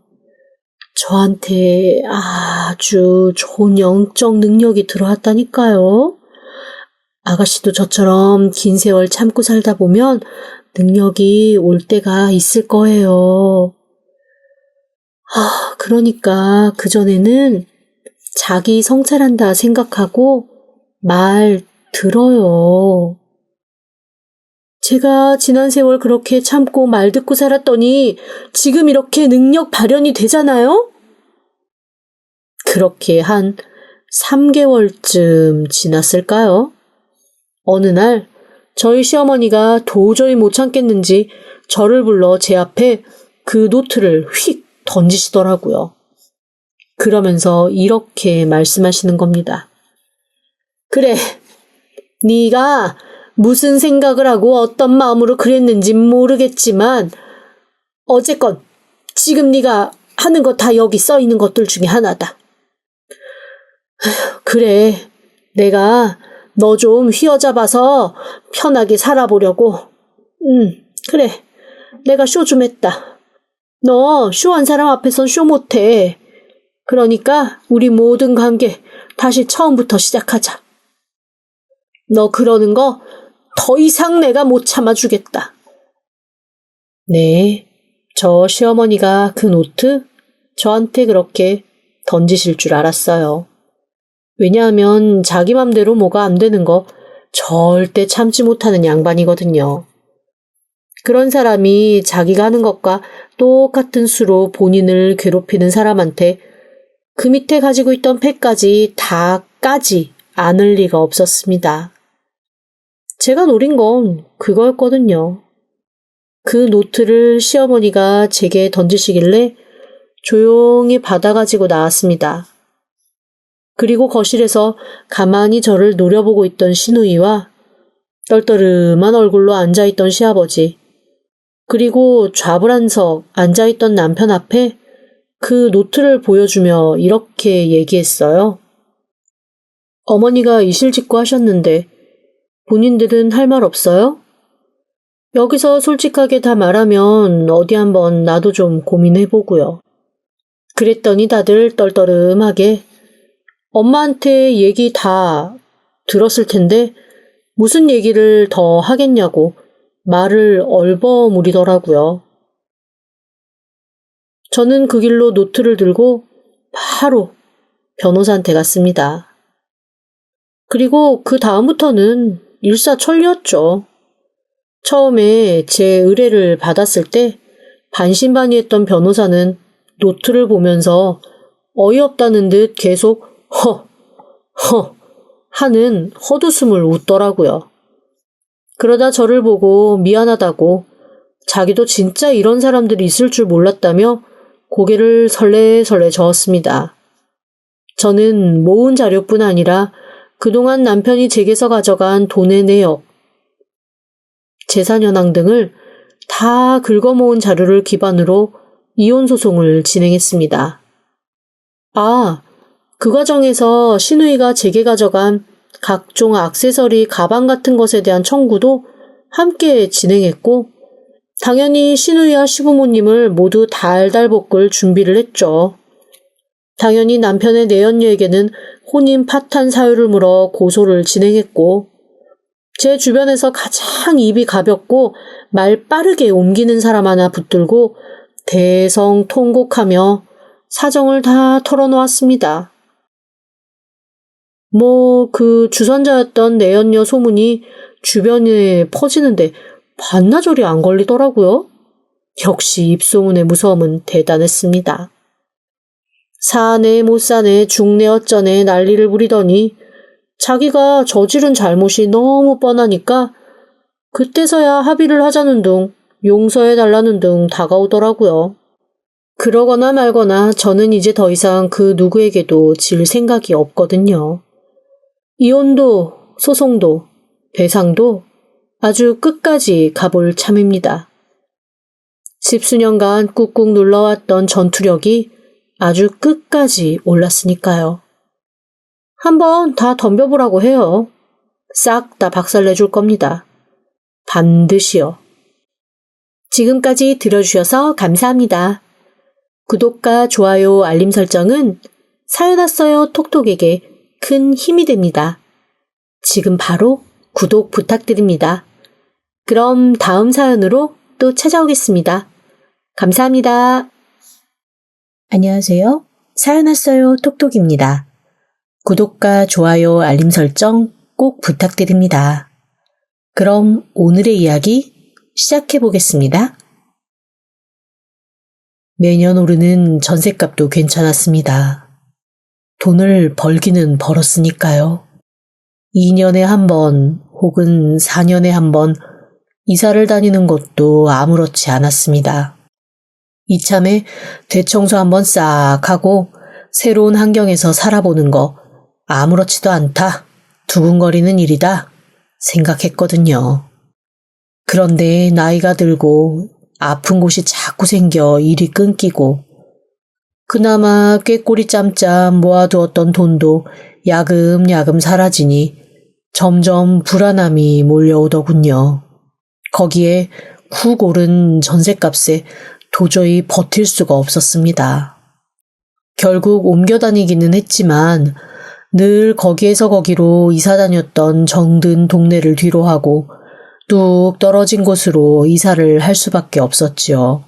저한테 아주 좋은 영적 능력이 들어왔다니까요. 아가씨도 저처럼 긴 세월 참고 살다 보면 능력이 올 때가 있을 거예요. 그러니까 그전에는 자기 성찰한다 생각하고 말 들어요. 제가 지난 세월 그렇게 참고 말 듣고 살았더니 지금 이렇게 능력 발현이 되잖아요? 그렇게 한 3개월쯤 지났을까요? 어느 날 저희 시어머니가 도저히 못 참겠는지 저를 불러 제 앞에 그 노트를 휙 던지시더라고요. 그러면서 이렇게 말씀하시는 겁니다. 그래, 네가 무슨 생각을 하고 어떤 마음으로 그랬는진 모르겠지만 어쨌건 지금 네가 하는 거 다 여기 써 있는 것들 중에 하나다. 그래, 내가 너 좀 휘어잡아서 편하게 살아보려고. 그래, 내가 쇼 좀 했다. 너 쇼한 사람 앞에선 쇼 못해. 그러니까 우리 모든 관계 다시 처음부터 시작하자. 너 그러는 거 더 이상 내가 못 참아주겠다. 네, 저 시어머니가 그 노트 저한테 그렇게 던지실 줄 알았어요. 왜냐하면 자기 맘대로 뭐가 안 되는 거 절대 참지 못하는 양반이거든요. 그런 사람이 자기가 하는 것과 똑같은 수로 본인을 괴롭히는 사람한테 그 밑에 가지고 있던 패까지 다 까지 않을 리가 없었습니다. 제가 노린 건 그거였거든요. 그 노트를 시어머니가 제게 던지시길래 조용히 받아가지고 나왔습니다. 그리고 거실에서 가만히 저를 노려보고 있던 시누이와 떨떠름한 얼굴로 앉아있던 시아버지, 그리고 좌불안석 앉아있던 남편 앞에 그 노트를 보여주며 이렇게 얘기했어요. 어머니가 이실직고 하셨는데 본인들은 할 말 없어요? 여기서 솔직하게 다 말하면 어디 한번 나도 좀 고민해보고요. 그랬더니 다들 떨떠름하게 엄마한테 얘기 다 들었을 텐데 무슨 얘기를 더 하겠냐고 말을 얼버무리더라고요. 저는 그 길로 노트를 들고 바로 변호사한테 갔습니다. 그리고 그 다음부터는 일사천리였죠. 처음에 제 의뢰를 받았을 때 반신반의했던 변호사는 노트를 보면서 어이없다는 듯 계속 허 하는 헛웃음을 웃더라고요. 그러다 저를 보고 미안하다고 자기도 진짜 이런 사람들이 있을 줄 몰랐다며 고개를 설레설레 저었습니다. 저는 모은 자료뿐 아니라 그동안 남편이 제게서 가져간 돈의 내역, 재산 현황 등을 다 긁어모은 자료를 기반으로 이혼 소송을 진행했습니다. 그 과정에서 시누이가 제게 가져간 각종 액세서리, 가방 같은 것에 대한 청구도 함께 진행했고 당연히 시누이와 시부모님을 모두 달달 볶을 준비를 했죠. 당연히 남편의 내연녀에게는 혼인 파탄 사유를 물어 고소를 진행했고 제 주변에서 가장 입이 가볍고 말 빠르게 옮기는 사람 하나 붙들고 대성통곡하며 사정을 다 털어놓았습니다. 그 주선자였던 내연녀 소문이 주변에 퍼지는데 반나절이 안 걸리더라고요. 역시 입소문의 무서움은 대단했습니다. 사내 못 사내 중내 어쩌네 난리를 부리더니 자기가 저지른 잘못이 너무 뻔하니까 그때서야 합의를 하자는 둥 용서해달라는 둥 다가오더라고요. 그러거나 말거나 저는 이제 더 이상 그 누구에게도 질 생각이 없거든요. 이혼도 소송도 배상도 아주 끝까지 가볼 참입니다. 10수년간 꾹꾹 눌러왔던 전투력이 아주 끝까지 올랐으니까요. 한번 다 덤벼보라고 해요. 싹 다 박살내줄 겁니다. 반드시요. 지금까지 들어주셔서 감사합니다. 구독과 좋아요, 알림 설정은 사연 왔어요 톡톡에게 큰 힘이 됩니다. 지금 바로 구독 부탁드립니다. 그럼 다음 사연으로 또 찾아오겠습니다. 감사합니다. 안녕하세요. 사연 왔어요 톡톡입니다. 구독과 좋아요, 알림 설정 꼭 부탁드립니다. 그럼 오늘의 이야기 시작해 보겠습니다. 매년 오르는 전셋값도 괜찮았습니다. 돈을 벌기는 벌었으니까요. 2년에 한 번 혹은 4년에 한 번 이사를 다니는 것도 아무렇지 않았습니다. 이참에 대청소 한번 싹 하고 새로운 환경에서 살아보는 거 아무렇지도 않다, 두근거리는 일이다 생각했거든요. 그런데 나이가 들고 아픈 곳이 자꾸 생겨 일이 끊기고 그나마 꾀꼬리 짬짬 모아두었던 돈도 야금야금 사라지니 점점 불안함이 몰려오더군요. 거기에 쿡 오른 전셋값에 도저히 버틸 수가 없었습니다. 결국 옮겨 다니기는 했지만 늘 거기에서 거기로 이사 다녔던 정든 동네를 뒤로하고 뚝 떨어진 곳으로 이사를 할 수밖에 없었지요.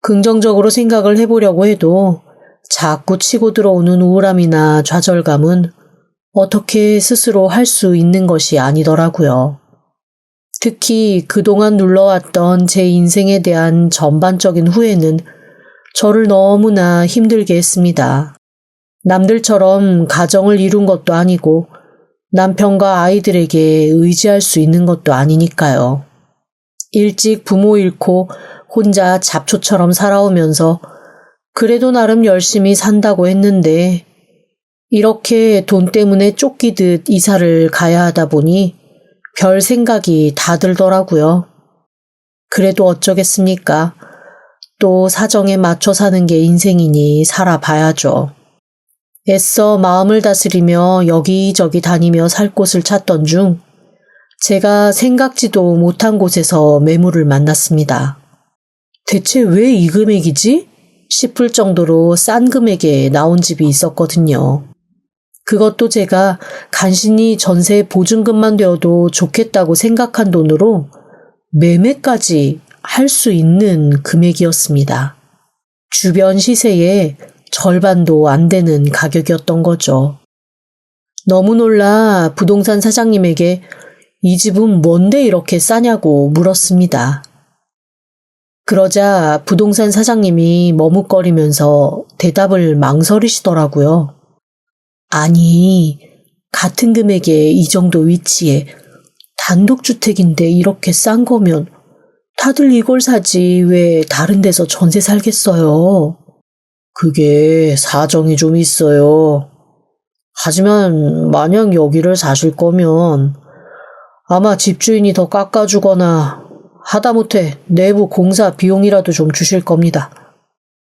긍정적으로 생각을 해보려고 해도 자꾸 치고 들어오는 우울함이나 좌절감은 어떻게 스스로 할 수 있는 것이 아니더라고요. 특히 그동안 눌러왔던 제 인생에 대한 전반적인 후회는 저를 너무나 힘들게 했습니다. 남들처럼 가정을 이룬 것도 아니고 남편과 아이들에게 의지할 수 있는 것도 아니니까요. 일찍 부모 잃고 혼자 잡초처럼 살아오면서 그래도 나름 열심히 산다고 했는데 이렇게 돈 때문에 쫓기듯 이사를 가야 하다 보니 별 생각이 다 들더라고요. 그래도 어쩌겠습니까? 또 사정에 맞춰 사는 게 인생이니 살아봐야죠. 애써 마음을 다스리며 여기저기 다니며 살 곳을 찾던 중 제가 생각지도 못한 곳에서 매물을 만났습니다. 대체 왜 이 금액이지? 싶을 정도로 싼 금액에 나온 집이 있었거든요. 그것도 제가 간신히 전세 보증금만 되어도 좋겠다고 생각한 돈으로 매매까지 할 수 있는 금액이었습니다. 주변 시세의 절반도 안 되는 가격이었던 거죠. 너무 놀라 부동산 사장님에게 이 집은 뭔데 이렇게 싸냐고 물었습니다. 그러자 부동산 사장님이 머뭇거리면서 대답을 망설이시더라고요. 아니, 같은 금액에 이 정도 위치에 단독주택인데 이렇게 싼 거면 다들 이걸 사지 왜 다른 데서 전세 살겠어요? 그게 사정이 좀 있어요. 하지만 만약 여기를 사실 거면 아마 집주인이 더 깎아주거나 하다못해 내부 공사 비용이라도 좀 주실 겁니다.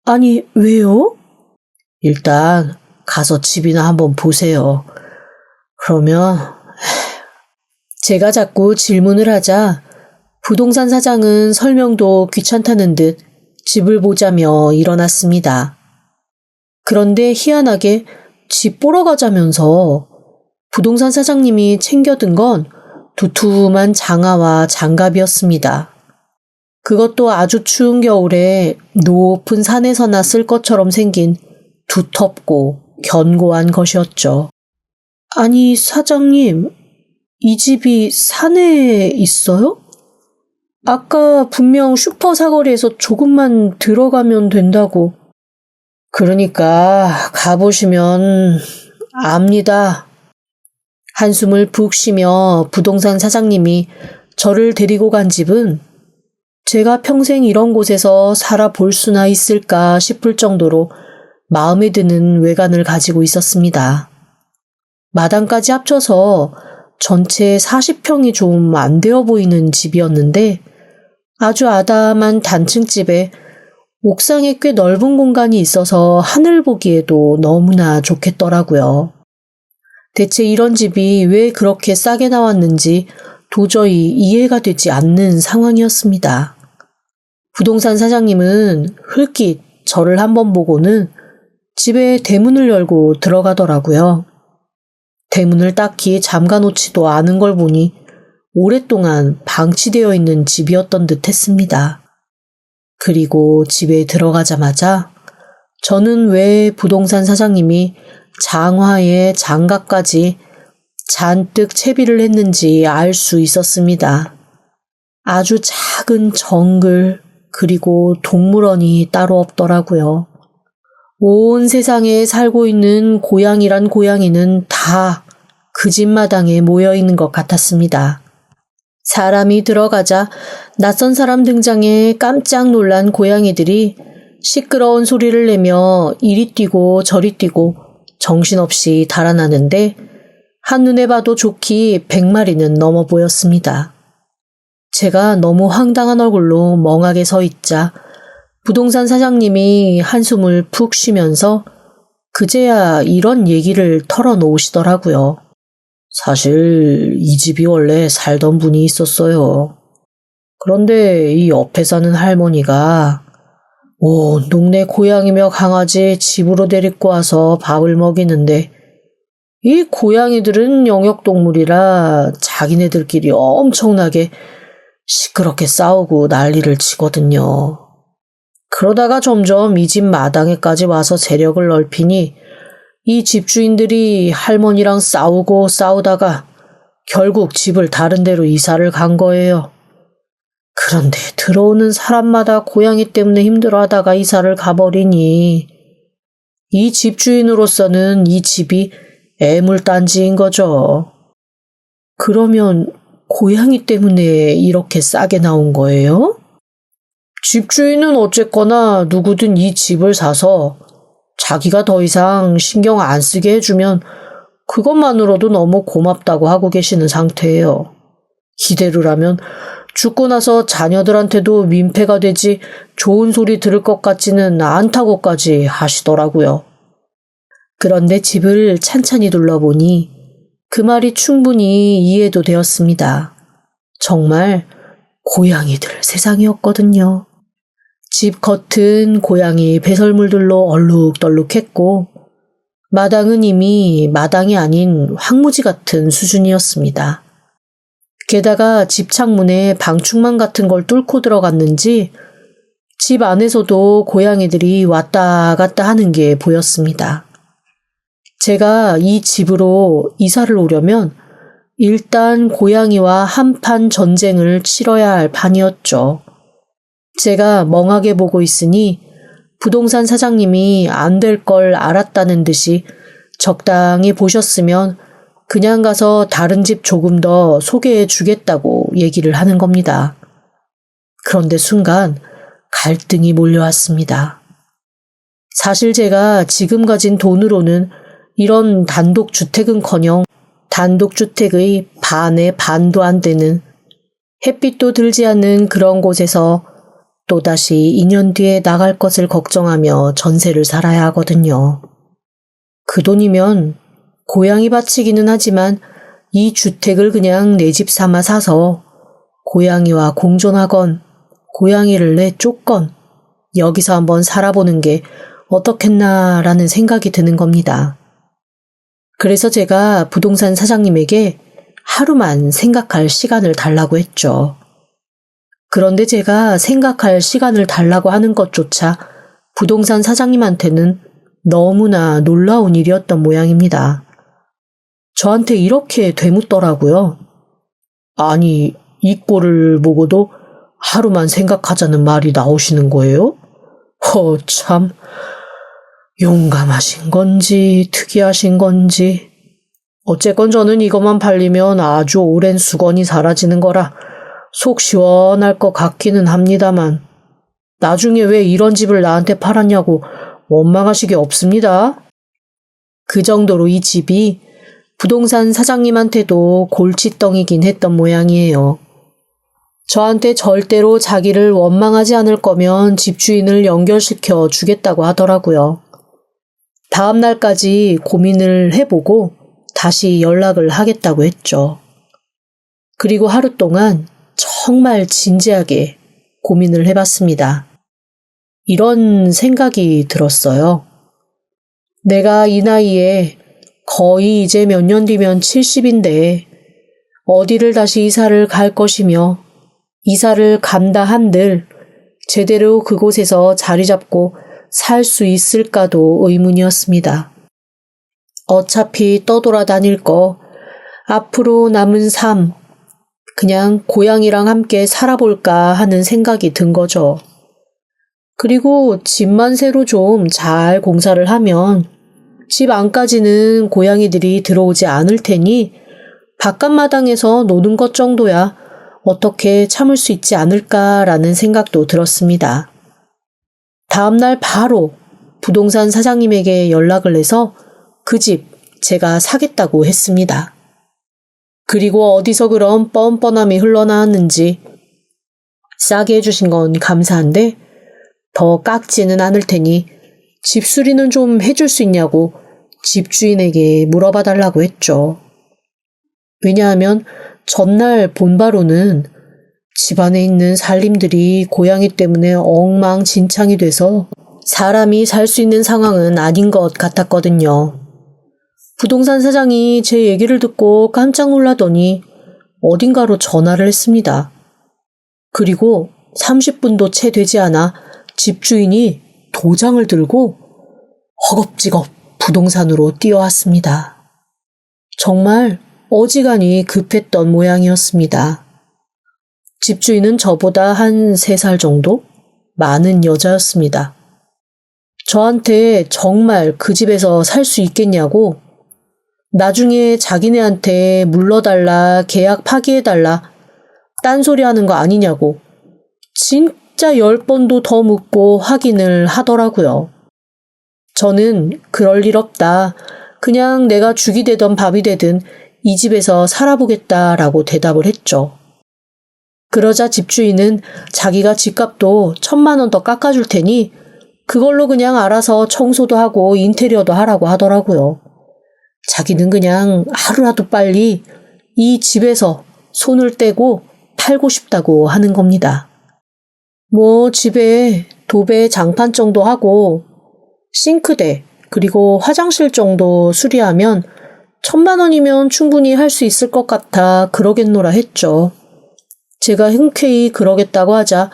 아니, 왜요? 일단 가서 집이나 한번 보세요. 그러면 제가 자꾸 질문을 하자 부동산 사장은 설명도 귀찮다는 듯 집을 보자며 일어났습니다. 그런데 희한하게 집 보러 가자면서 부동산 사장님이 챙겨든 건 두툼한 장화와 장갑이었습니다. 그것도 아주 추운 겨울에 높은 산에서나 쓸 것처럼 생긴 두텁고 견고한 것이었죠. 아니, 사장님, 이 집이 산에 있어요? 아까 분명 슈퍼 사거리에서 조금만 들어가면 된다고. 그러니까 가보시면 압니다. 한숨을 푹 쉬며 부동산 사장님이 저를 데리고 간 집은 제가 평생 이런 곳에서 살아볼 수나 있을까 싶을 정도로 마음에 드는 외관을 가지고 있었습니다. 마당까지 합쳐서 전체 40평이 좀 안 되어 보이는 집이었는데 아주 아담한 단층집에 옥상에 꽤 넓은 공간이 있어서 하늘 보기에도 너무나 좋겠더라고요. 대체 이런 집이 왜 그렇게 싸게 나왔는지 도저히 이해가 되지 않는 상황이었습니다. 부동산 사장님은 흘낏 저를 한번 보고는 집에 대문을 열고 들어가더라고요. 대문을 딱히 잠가놓지도 않은 걸 보니 오랫동안 방치되어 있는 집이었던 듯 했습니다. 그리고 집에 들어가자마자 저는 왜 부동산 사장님이 장화에 장갑까지 잔뜩 채비를 했는지 알 수 있었습니다. 아주 작은 정글 그리고 동물원이 따로 없더라고요. 온 세상에 살고 있는 고양이란 고양이는 다 그 집 마당에 모여 있는 것 같았습니다. 사람이 들어가자 낯선 사람 등장에 깜짝 놀란 고양이들이 시끄러운 소리를 내며 이리 뛰고 저리 뛰고 정신없이 달아나는데 한눈에 봐도 좋기 100마리는 넘어 보였습니다. 제가 너무 황당한 얼굴로 멍하게 서 있자 부동산 사장님이 한숨을 푹 쉬면서 그제야 이런 얘기를 털어놓으시더라고요. 사실 이 집이 원래 살던 분이 있었어요. 그런데 이 옆에 사는 할머니가 온 동네 고양이며 강아지 집으로 데리고 와서 밥을 먹이는데 이 고양이들은 영역동물이라 자기네들끼리 엄청나게 시끄럽게 싸우고 난리를 치거든요. 그러다가 점점 이 집 마당에까지 와서 세력을 넓히니 이 집주인들이 할머니랑 싸우고 싸우다가 결국 집을 다른 데로 이사를 간 거예요. 그런데 들어오는 사람마다 고양이 때문에 힘들어하다가 이사를 가버리니 이 집주인으로서는 이 집이 애물단지인 거죠. 그러면 고양이 때문에 이렇게 싸게 나온 거예요? 집주인은 어쨌거나 누구든 이 집을 사서 자기가 더 이상 신경 안 쓰게 해주면 그것만으로도 너무 고맙다고 하고 계시는 상태예요. 이대로라면 죽고 나서 자녀들한테도 민폐가 되지 좋은 소리 들을 것 같지는 않다고까지 하시더라고요. 그런데 집을 찬찬히 둘러보니 그 말이 충분히 이해도 되었습니다. 정말 고양이들 세상이었거든요. 집 겉은 고양이 배설물들로 얼룩덜룩했고 마당은 이미 마당이 아닌 황무지 같은 수준이었습니다. 게다가 집 창문에 방충망 같은 걸 뚫고 들어갔는지 집 안에서도 고양이들이 왔다 갔다 하는 게 보였습니다. 제가 이 집으로 이사를 오려면 일단 고양이와 한판 전쟁을 치러야 할 판이었죠. 제가 멍하게 보고 있으니 부동산 사장님이 안 될 걸 알았다는 듯이 적당히 보셨으면 그냥 가서 다른 집 조금 더 소개해 주겠다고 얘기를 하는 겁니다. 그런데 순간 갈등이 몰려왔습니다. 사실 제가 지금 가진 돈으로는 이런 단독주택은커녕 단독주택의 반의 반도 안 되는 햇빛도 들지 않는 그런 곳에서 또다시 2년 뒤에 나갈 것을 걱정하며 전세를 살아야 하거든요. 그 돈이면 고양이 바치기는 하지만 이 주택을 그냥 내 집 삼아 사서 고양이와 공존하건 고양이를 내쫓건 여기서 한번 살아보는 게 어떻겠나라는 생각이 드는 겁니다. 그래서 제가 부동산 사장님에게 하루만 생각할 시간을 달라고 했죠. 그런데 제가 생각할 시간을 달라고 하는 것조차 부동산 사장님한테는 너무나 놀라운 일이었던 모양입니다. 저한테 이렇게 되묻더라고요. 아니, 이 꼴을 보고도 하루만 생각하자는 말이 나오시는 거예요? 참, 용감하신 건지 특이하신 건지 어쨌건 저는 이것만 팔리면 아주 오랜 수건이 사라지는 거라 속 시원할 것 같기는 합니다만 나중에 왜 이런 집을 나한테 팔았냐고 원망하시게 없습니다. 그 정도로 이 집이 부동산 사장님한테도 골칫덩이긴 했던 모양이에요. 저한테 절대로 자기를 원망하지 않을 거면 집주인을 연결시켜 주겠다고 하더라고요. 다음 날까지 고민을 해보고 다시 연락을 하겠다고 했죠. 그리고 하루 동안 정말 진지하게 고민을 해봤습니다. 이런 생각이 들었어요. 내가 이 나이에 거의 이제 몇 년 뒤면 70인데 어디를 다시 이사를 갈 것이며 이사를 간다 한들 제대로 그곳에서 자리 잡고 살 수 있을까도 의문이었습니다. 어차피 떠돌아다닐 거 앞으로 남은 삶, 그냥 고양이랑 함께 살아볼까 하는 생각이 든 거죠. 그리고 집만 새로 좀 잘 공사를 하면 집 안까지는 고양이들이 들어오지 않을 테니 바깥마당에서 노는 것 정도야 어떻게 참을 수 있지 않을까라는 생각도 들었습니다. 다음날 바로 부동산 사장님에게 연락을 해서 그 집 제가 사겠다고 했습니다. 그리고 어디서 그런 뻔뻔함이 흘러나왔는지 싸게 해주신 건 감사한데 더 깎지는 않을 테니 집 수리는 좀 해줄 수 있냐고 집주인에게 물어봐 달라고 했죠. 왜냐하면 전날 본바로는 집안에 있는 살림들이 고양이 때문에 엉망진창이 돼서 사람이 살 수 있는 상황은 아닌 것 같았거든요. 부동산 사장이 제 얘기를 듣고 깜짝 놀라더니 어딘가로 전화를 했습니다. 그리고 30분도 채 되지 않아 집주인이 도장을 들고 허겁지겁 부동산으로 뛰어왔습니다. 정말 어지간히 급했던 모양이었습니다. 집주인은 저보다 한 3살 정도 많은 여자였습니다. 저한테 정말 그 집에서 살 수 있겠냐고 나중에 자기네한테 물러달라, 계약 파기해달라, 딴소리 하는 거 아니냐고 진짜 10번도 더 묻고 확인을 하더라고요. 저는 그럴 일 없다. 그냥 내가 죽이 되던 밥이 되든 이 집에서 살아보겠다라고 대답을 했죠. 그러자 집주인은 자기가 집값도 1,000만 원 더 깎아줄 테니 그걸로 그냥 알아서 청소도 하고 인테리어도 하라고 하더라고요. 자기는 그냥 하루라도 빨리 이 집에서 손을 떼고 팔고 싶다고 하는 겁니다. 뭐 집에 도배 장판 정도 하고 싱크대 그리고 화장실 정도 수리하면 1,000만 원이면 충분히 할 수 있을 것 같아 그러겠노라 했죠. 제가 흔쾌히 그러겠다고 하자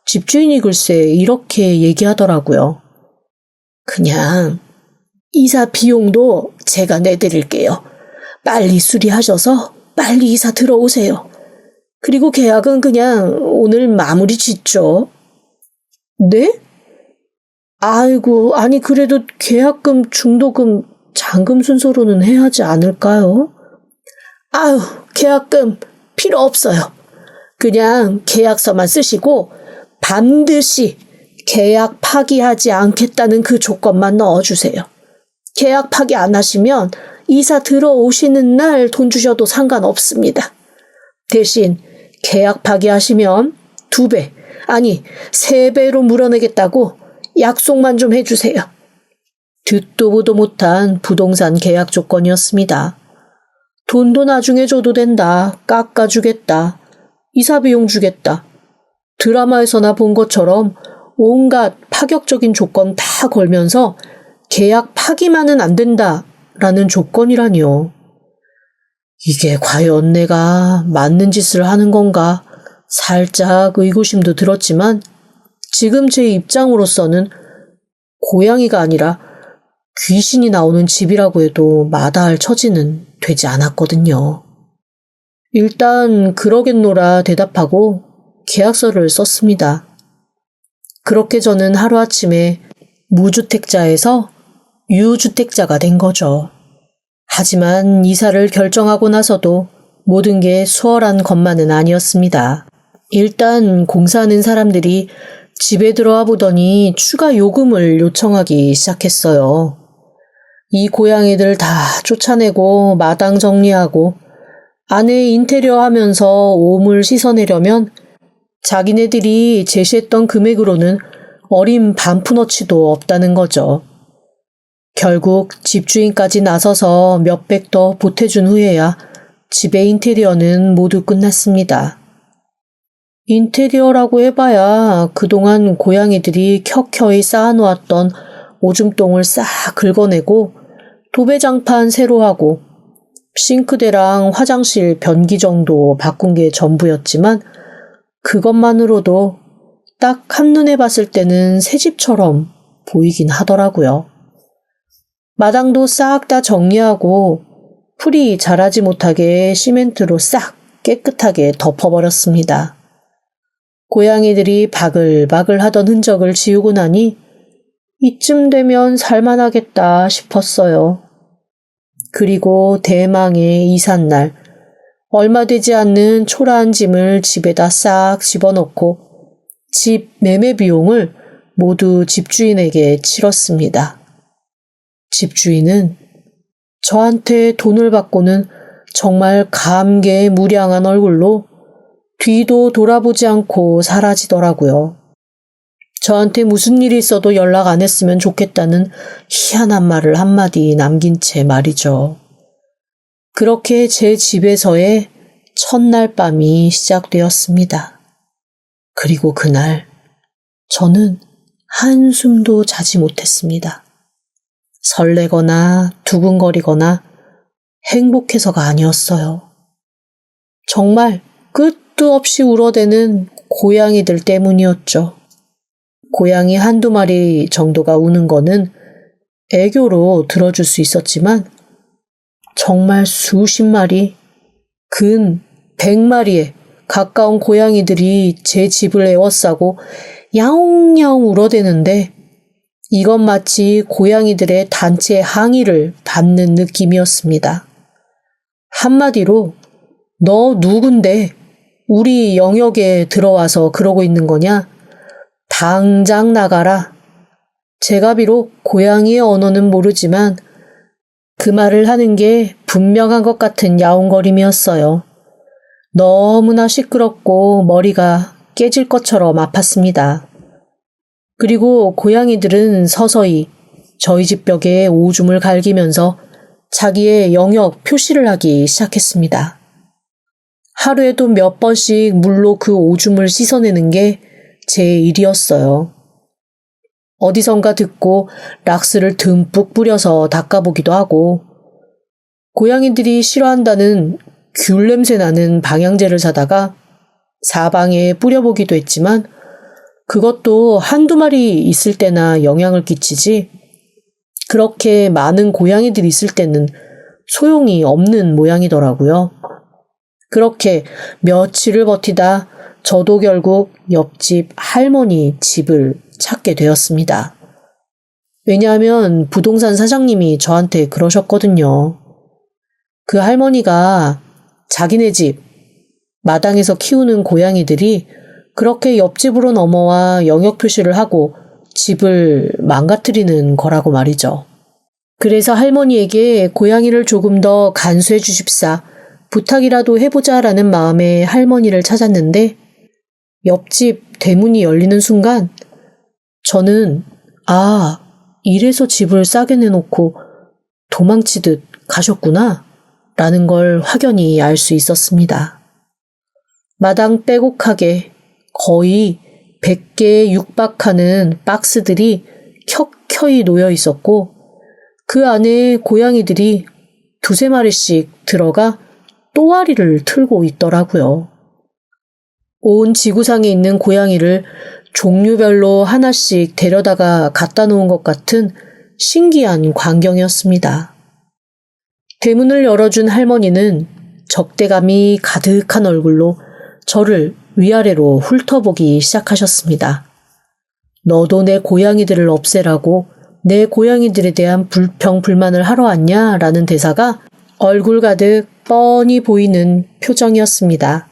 집주인이 글쎄 이렇게 얘기하더라고요. 그냥 이사 비용도 제가 내드릴게요. 빨리 수리하셔서 빨리 이사 들어오세요. 그리고 계약은 그냥 오늘 마무리 짓죠. 네? 아이고, 아니 그래도 계약금, 중도금, 잔금 순서로는 해야 하지 않을까요? 아유, 계약금 필요 없어요. 그냥 계약서만 쓰시고 반드시 계약 파기하지 않겠다는 그 조건만 넣어주세요. 계약 파기 안 하시면 이사 들어오시는 날 돈 주셔도 상관없습니다. 대신 계약 파기하시면 2배, 아니 3배로 물어내겠다고 약속만 좀 해주세요. 듣도 보도 못한 부동산 계약 조건이었습니다. 돈도 나중에 줘도 된다, 깎아주겠다, 이사비용 주겠다. 드라마에서나 본 것처럼 온갖 파격적인 조건 다 걸면서 계약 파기만은 안 된다라는 조건이라니요. 이게 과연 내가 맞는 짓을 하는 건가 살짝 의구심도 들었지만 지금 제 입장으로서는 고양이가 아니라 귀신이 나오는 집이라고 해도 마다할 처지는 되지 않았거든요. 일단 그러겠노라 대답하고 계약서를 썼습니다. 그렇게 저는 하루아침에 무주택자에서 유주택자가 된 거죠. 하지만 이사를 결정하고 나서도 모든 게 수월한 것만은 아니었습니다. 일단 공사하는 사람들이 집에 들어와 보더니 추가 요금을 요청하기 시작했어요. 이 고양이들 다 쫓아내고 마당 정리하고 안에 인테리어 하면서 오물 씻어내려면 자기네들이 제시했던 금액으로는 어림 반푼어치도 없다는 거죠. 결국 집주인까지 나서서 몇백 더 보태준 후에야 집의 인테리어는 모두 끝났습니다. 인테리어라고 해봐야 그동안 고양이들이 켜켜이 쌓아놓았던 오줌똥을 싹 긁어내고 도배장판 새로 하고 싱크대랑 화장실 변기 정도 바꾼 게 전부였지만 그것만으로도 딱 한눈에 봤을 때는 새 집처럼 보이긴 하더라고요. 마당도 싹 다 정리하고 풀이 자라지 못하게 시멘트로 싹 깨끗하게 덮어버렸습니다. 고양이들이 바글바글 하던 흔적을 지우고 나니 이쯤 되면 살만하겠다 싶었어요. 그리고 대망의 이삿날, 얼마 되지 않는 초라한 짐을 집에다 싹 집어넣고 집 매매 비용을 모두 집주인에게 치렀습니다. 집주인은 저한테 돈을 받고는 정말 감개무량한 얼굴로 뒤도 돌아보지 않고 사라지더라고요. 저한테 무슨 일이 있어도 연락 안 했으면 좋겠다는 희한한 말을 한마디 남긴 채 말이죠. 그렇게 제 집에서의 첫날 밤이 시작되었습니다. 그리고 그날 저는 한숨도 자지 못했습니다. 설레거나 두근거리거나 행복해서가 아니었어요. 정말 끝도 없이 울어대는 고양이들 때문이었죠. 고양이 한두 마리 정도가 우는 거는 애교로 들어줄 수 있었지만 정말 수십 마리, 근 100마리에 가까운 고양이들이 제 집을 에워싸고 야옹야옹 울어대는데 이건 마치 고양이들의 단체 항의를 받는 느낌이었습니다. 한마디로 너 누군데 우리 영역에 들어와서 그러고 있는 거냐? 당장 나가라. 제가 비록 고양이의 언어는 모르지만 그 말을 하는 게 분명한 것 같은 야옹거림이었어요. 너무나 시끄럽고 머리가 깨질 것처럼 아팠습니다. 그리고 고양이들은 서서히 저희 집 벽에 오줌을 갈기면서 자기의 영역 표시를 하기 시작했습니다. 하루에도 몇 번씩 물로 그 오줌을 씻어내는 게 제 일이었어요. 어디선가 듣고 락스를 듬뿍 뿌려서 닦아보기도 하고 고양이들이 싫어한다는 귤 냄새 나는 방향제를 사다가 사방에 뿌려보기도 했지만 그것도 한두 마리 있을 때나 영향을 끼치지 그렇게 많은 고양이들이 있을 때는 소용이 없는 모양이더라고요. 그렇게 며칠을 버티다 저도 결국 옆집 할머니 집을 찾게 되었습니다. 왜냐하면 부동산 사장님이 저한테 그러셨거든요. 그 할머니가 자기네 집 마당에서 키우는 고양이들이 그렇게 옆집으로 넘어와 영역 표시를 하고 집을 망가뜨리는 거라고 말이죠. 그래서 할머니에게 고양이를 조금 더 간수해 주십사, 부탁이라도 해보자라는 마음에 할머니를 찾았는데 옆집 대문이 열리는 순간 저는 이래서 집을 싸게 내놓고 도망치듯 가셨구나 라는 걸 확연히 알 수 있었습니다. 마당 빼곡하게 거의 100개에 육박하는 박스들이 켜켜이 놓여 있었고 그 안에 고양이들이 두세 마리씩 들어가 또아리를 틀고 있더라고요. 온 지구상에 있는 고양이를 종류별로 하나씩 데려다가 갖다 놓은 것 같은 신기한 광경이었습니다. 대문을 열어준 할머니는 적대감이 가득한 얼굴로 저를 위아래로 훑어보기 시작하셨습니다. 너도 내 고양이들을 없애라고 내 고양이들에 대한 불평 불만을 하러 왔냐? 라는 대사가 얼굴 가득 뻔히 보이는 표정이었습니다.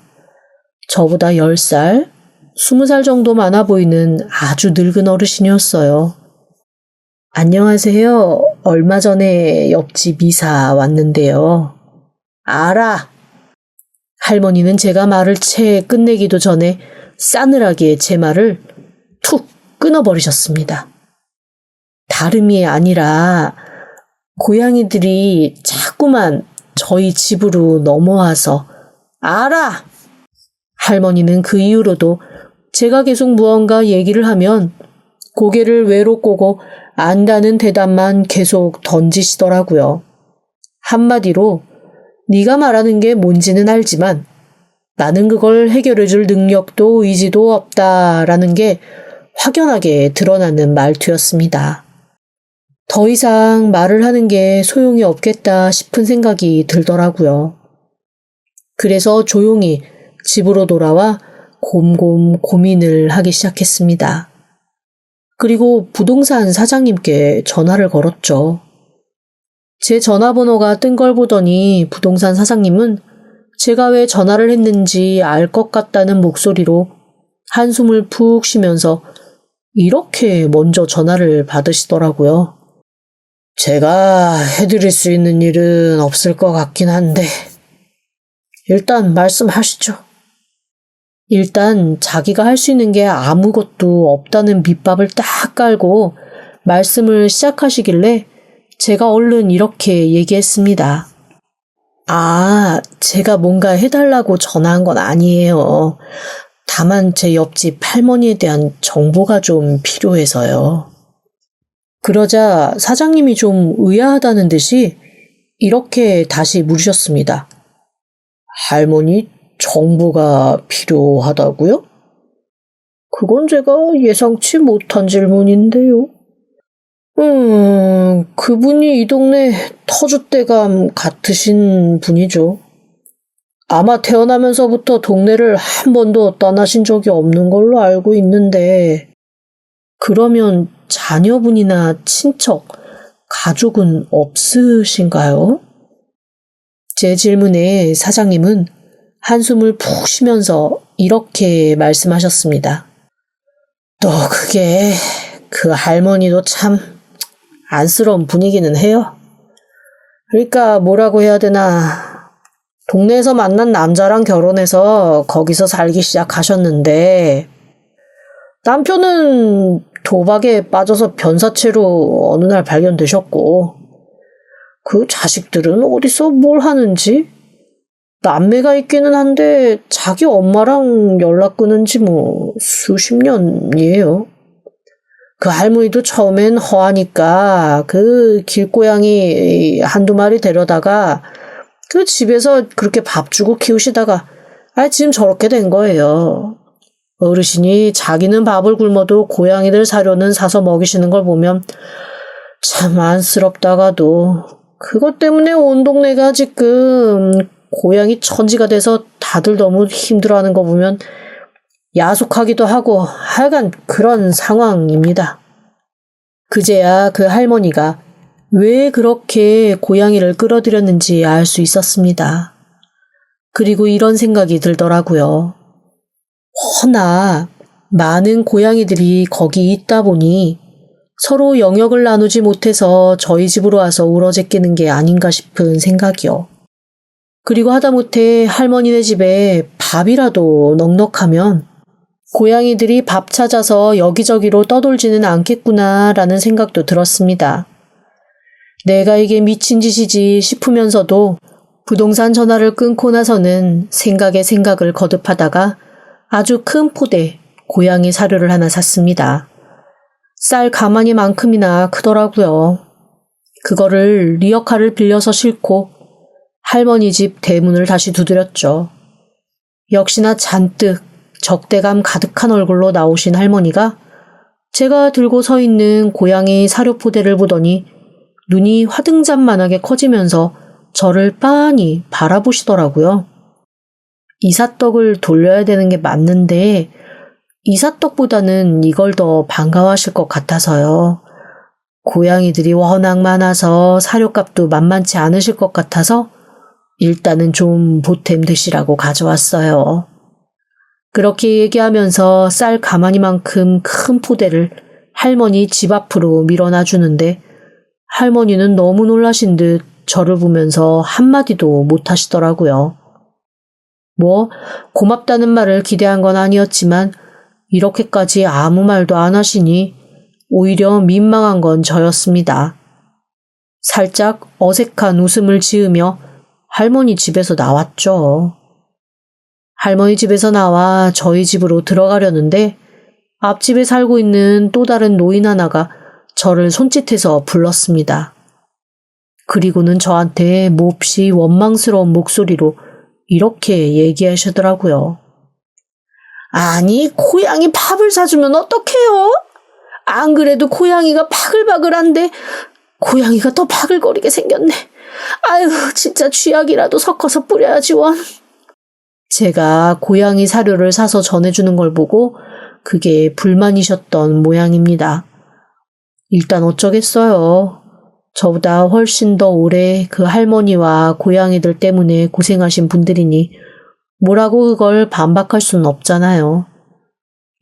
저보다 10살, 20살 정도 많아 보이는 아주 늙은 어르신이었어요. 안녕하세요. 얼마 전에 옆집 이사 왔는데요. 알아. 할머니는 제가 말을 채 끝내기도 전에 싸늘하게 제 말을 툭 끊어버리셨습니다. 다름이 아니라 고양이들이 자꾸만 저희 집으로 넘어와서 알아! 할머니는 그 이후로도 제가 계속 무언가 얘기를 하면 고개를 외로 꼬고 안다는 대답만 계속 던지시더라고요. 한마디로 네가 말하는 게 뭔지는 알지만 나는 그걸 해결해줄 능력도 의지도 없다라는 게 확연하게 드러나는 말투였습니다. 더 이상 말을 하는 게 소용이 없겠다 싶은 생각이 들더라고요. 그래서 조용히 집으로 돌아와 곰곰 고민을 하기 시작했습니다. 그리고 부동산 사장님께 전화를 걸었죠. 제 전화번호가 뜬 걸 보더니 부동산 사장님은 제가 왜 전화를 했는지 알 것 같다는 목소리로 한숨을 푹 쉬면서 이렇게 먼저 전화를 받으시더라고요. 제가 해드릴 수 있는 일은 없을 것 같긴 한데 일단 말씀하시죠. 일단 자기가 할 수 있는 게 아무것도 없다는 밑밥을 딱 깔고 말씀을 시작하시길래 제가 얼른 이렇게 얘기했습니다. 제가 뭔가 해달라고 전화한 건 아니에요. 다만 제 옆집 할머니에 대한 정보가 좀 필요해서요. 그러자 사장님이 좀 의아하다는 듯이 이렇게 다시 물으셨습니다. 할머니 정보가 필요하다고요? 그건 제가 예상치 못한 질문인데요. 그분이 이 동네 터줏대감 같으신 분이죠. 아마 태어나면서부터 동네를 한 번도 떠나신 적이 없는 걸로 알고 있는데, 그러면 자녀분이나 친척, 가족은 없으신가요? 제 질문에 사장님은 한숨을 푹 쉬면서 이렇게 말씀하셨습니다. 또 그게 그 할머니도 참 안쓰러운 분이기는 해요. 그러니까 뭐라고 해야 되나. 동네에서 만난 남자랑 결혼해서 거기서 살기 시작하셨는데 남편은 도박에 빠져서 변사체로 어느 날 발견되셨고 그 자식들은 어디서 뭘 하는지 남매가 있기는 한데 자기 엄마랑 연락 끊은 지 수십 년이에요. 그 할머니도 처음엔 허하니까 그 길고양이 한두 마리 데려다가 그 집에서 그렇게 밥 주고 키우시다가 지금 저렇게 된 거예요. 어르신이 자기는 밥을 굶어도 고양이들 사료는 사서 먹이시는 걸 보면 참 안쓰럽다가도 그것 때문에 온 동네가 지금 고양이 천지가 돼서 다들 너무 힘들어하는 거 보면 야속하기도 하고 하여간 그런 상황입니다. 그제야 그 할머니가 왜 그렇게 고양이를 끌어들였는지 알 수 있었습니다. 그리고 이런 생각이 들더라고요. 허나 많은 고양이들이 거기 있다 보니 서로 영역을 나누지 못해서 저희 집으로 와서 우러제끼는 게 아닌가 싶은 생각이요. 그리고 하다못해 할머니네 집에 밥이라도 넉넉하면 고양이들이 밥 찾아서 여기저기로 떠돌지는 않겠구나라는 생각도 들었습니다. 내가 이게 미친 짓이지 싶으면서도 부동산 전화를 끊고 나서는 생각에 생각을 거듭하다가 아주 큰 포대 고양이 사료를 하나 샀습니다. 쌀 가마니만큼이나 크더라고요. 그거를 리어카를 빌려서 싣고 할머니 집 대문을 다시 두드렸죠. 역시나 잔뜩 적대감 가득한 얼굴로 나오신 할머니가 제가 들고 서 있는 고양이 사료 포대를 보더니 눈이 화등잔만하게 커지면서 저를 빤히 바라보시더라고요. 이삿떡을 돌려야 되는 게 맞는데 이삿떡보다는 이걸 더 반가워하실 것 같아서요. 고양이들이 워낙 많아서 사료값도 만만치 않으실 것 같아서 일단은 좀 보탬 드시라고 가져왔어요. 그렇게 얘기하면서 쌀 가마니만큼 큰 포대를 할머니 집 앞으로 밀어놔 주는데 할머니는 너무 놀라신 듯 저를 보면서 한마디도 못 하시더라고요. 고맙다는 말을 기대한 건 아니었지만 이렇게까지 아무 말도 안 하시니 오히려 민망한 건 저였습니다. 살짝 어색한 웃음을 지으며 할머니 집에서 나왔죠. 할머니 집에서 나와 저희 집으로 들어가려는데 앞집에 살고 있는 또 다른 노인 하나가 저를 손짓해서 불렀습니다. 그리고는 저한테 몹시 원망스러운 목소리로 이렇게 얘기하시더라고요. 아니, 고양이 밥을 사주면 어떡해요? 안 그래도 고양이가 바글바글한데 고양이가 더 바글거리게 생겼네. 아유, 진짜 쥐약이라도 섞어서 뿌려야지 원. 제가 고양이 사료를 사서 전해주는 걸 보고 그게 불만이셨던 모양입니다. 일단 어쩌겠어요. 저보다 훨씬 더 오래 그 할머니와 고양이들 때문에 고생하신 분들이니 뭐라고 그걸 반박할 수는 없잖아요.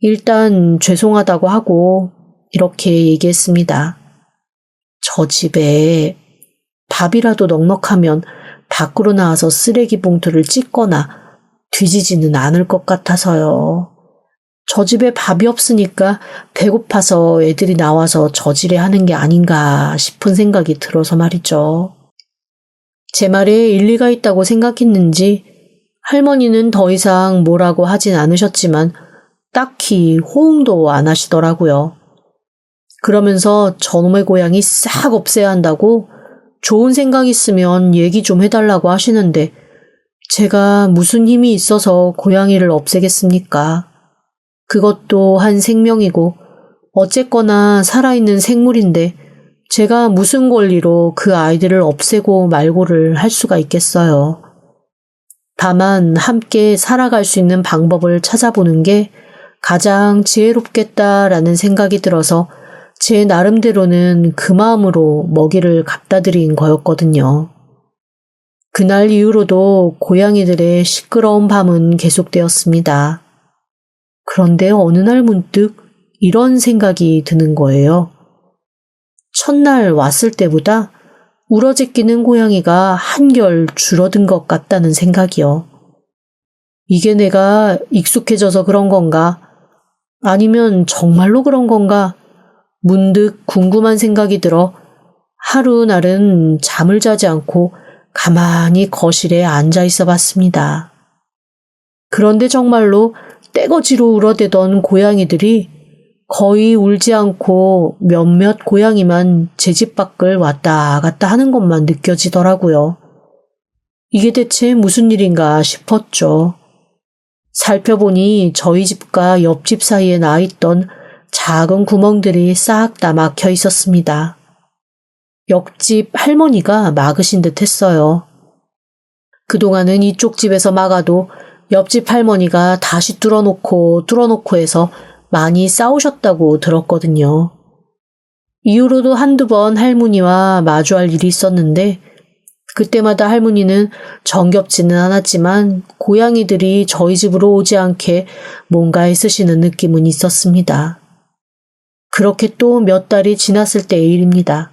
일단 죄송하다고 하고 이렇게 얘기했습니다. 저 집에 밥이라도 넉넉하면 밖으로 나와서 쓰레기 봉투를 찢거나 뒤지지는 않을 것 같아서요. 저 집에 밥이 없으니까 배고파서 애들이 나와서 저지레 하는 게 아닌가 싶은 생각이 들어서 말이죠. 제 말에 일리가 있다고 생각했는지 할머니는 더 이상 뭐라고 하진 않으셨지만 딱히 호응도 안 하시더라고요. 그러면서 저놈의 고양이 싹 없애야 한다고 좋은 생각 있으면 얘기 좀 해달라고 하시는데 제가 무슨 힘이 있어서 고양이를 없애겠습니까? 그것도 한 생명이고 어쨌거나 살아있는 생물인데 제가 무슨 권리로 그 아이들을 없애고 말고를 할 수가 있겠어요. 다만 함께 살아갈 수 있는 방법을 찾아보는 게 가장 지혜롭겠다라는 생각이 들어서 제 나름대로는 그 마음으로 먹이를 갖다 드린 거였거든요. 그날 이후로도 고양이들의 시끄러운 밤은 계속되었습니다. 그런데 어느 날 문득 이런 생각이 드는 거예요. 첫날 왔을 때보다 울어제끼는 고양이가 한결 줄어든 것 같다는 생각이요. 이게 내가 익숙해져서 그런 건가? 아니면 정말로 그런 건가? 문득 궁금한 생각이 들어 하루날은 잠을 자지 않고 가만히 거실에 앉아 있어 봤습니다. 그런데 정말로 떼거지로 울어대던 고양이들이 거의 울지 않고 몇몇 고양이만 제 집 밖을 왔다 갔다 하는 것만 느껴지더라고요. 이게 대체 무슨 일인가 싶었죠. 살펴보니 저희 집과 옆집 사이에 나 있던 작은 구멍들이 싹 다 막혀 있었습니다. 옆집 할머니가 막으신 듯 했어요. 그동안은 이쪽 집에서 막아도 옆집 할머니가 다시 뚫어놓고 해서 많이 싸우셨다고 들었거든요. 이후로도 한두 번 할머니와 마주할 일이 있었는데 그때마다 할머니는 정겹지는 않았지만 고양이들이 저희 집으로 오지 않게 뭔가 애쓰시는 느낌은 있었습니다. 그렇게 또 몇 달이 지났을 때의 일입니다.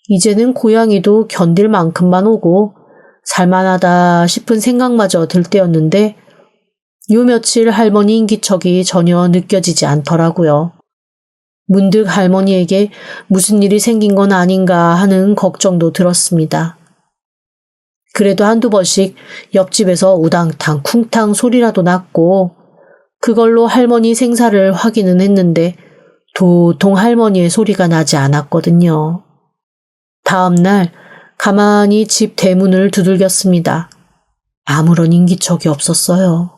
이제는 고양이도 견딜 만큼만 오고 살만하다 싶은 생각마저 들 때였는데 요 며칠 할머니 인기척이 전혀 느껴지지 않더라고요. 문득 할머니에게 무슨 일이 생긴 건 아닌가 하는 걱정도 들었습니다. 그래도 한두 번씩 옆집에서 우당탕 쿵탕 소리라도 났고 그걸로 할머니 생사를 확인은 했는데 도통 할머니의 소리가 나지 않았거든요. 다음 날 가만히 집 대문을 두들겼습니다. 아무런 인기척이 없었어요.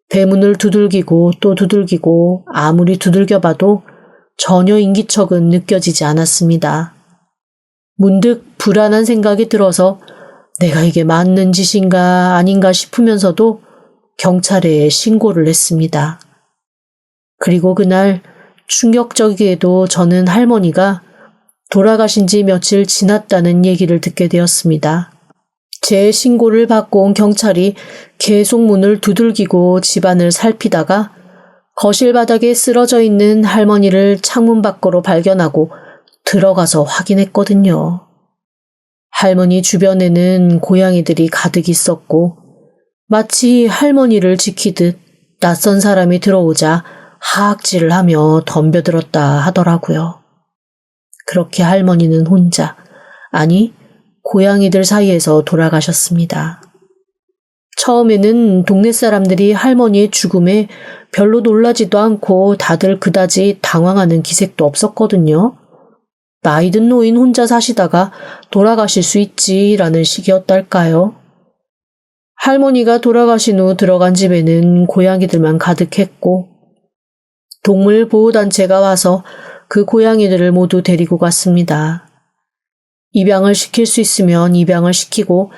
대문을 두들기고 또 두들기고 아무리 두들겨봐도 전혀 인기척은 느껴지지 않았습니다. 문득 불안한 생각이 들어서 내가 이게 맞는 짓인가 아닌가 싶으면서도 경찰에 신고를 했습니다. 그리고 그날 충격적이게도 저는 할머니가 돌아가신 지 며칠 지났다는 얘기를 듣게 되었습니다. 제 신고를 받고 온 경찰이 계속 문을 두들기고 집안을 살피다가 거실 바닥에 쓰러져 있는 할머니를 창문 밖으로 발견하고 들어가서 확인했거든요. 할머니 주변에는 고양이들이 가득 있었고 마치 할머니를 지키듯 낯선 사람이 들어오자 하악질을 하며 덤벼들었다 하더라고요. 그렇게 할머니는 혼자, 아니 고양이들 사이에서 돌아가셨습니다. 처음에는 동네 사람들이 할머니의 죽음에 별로 놀라지도 않고 다들 그다지 당황하는 기색도 없었거든요. 나이든 노인 혼자 사시다가 돌아가실 수 있지라는 식이었달까요. 할머니가 돌아가신 후 들어간 집에는 고양이들만 가득했고 동물보호단체가 와서 그 고양이들을 모두 데리고 갔습니다. 입양을 시킬 수 있으면 입양을 시키고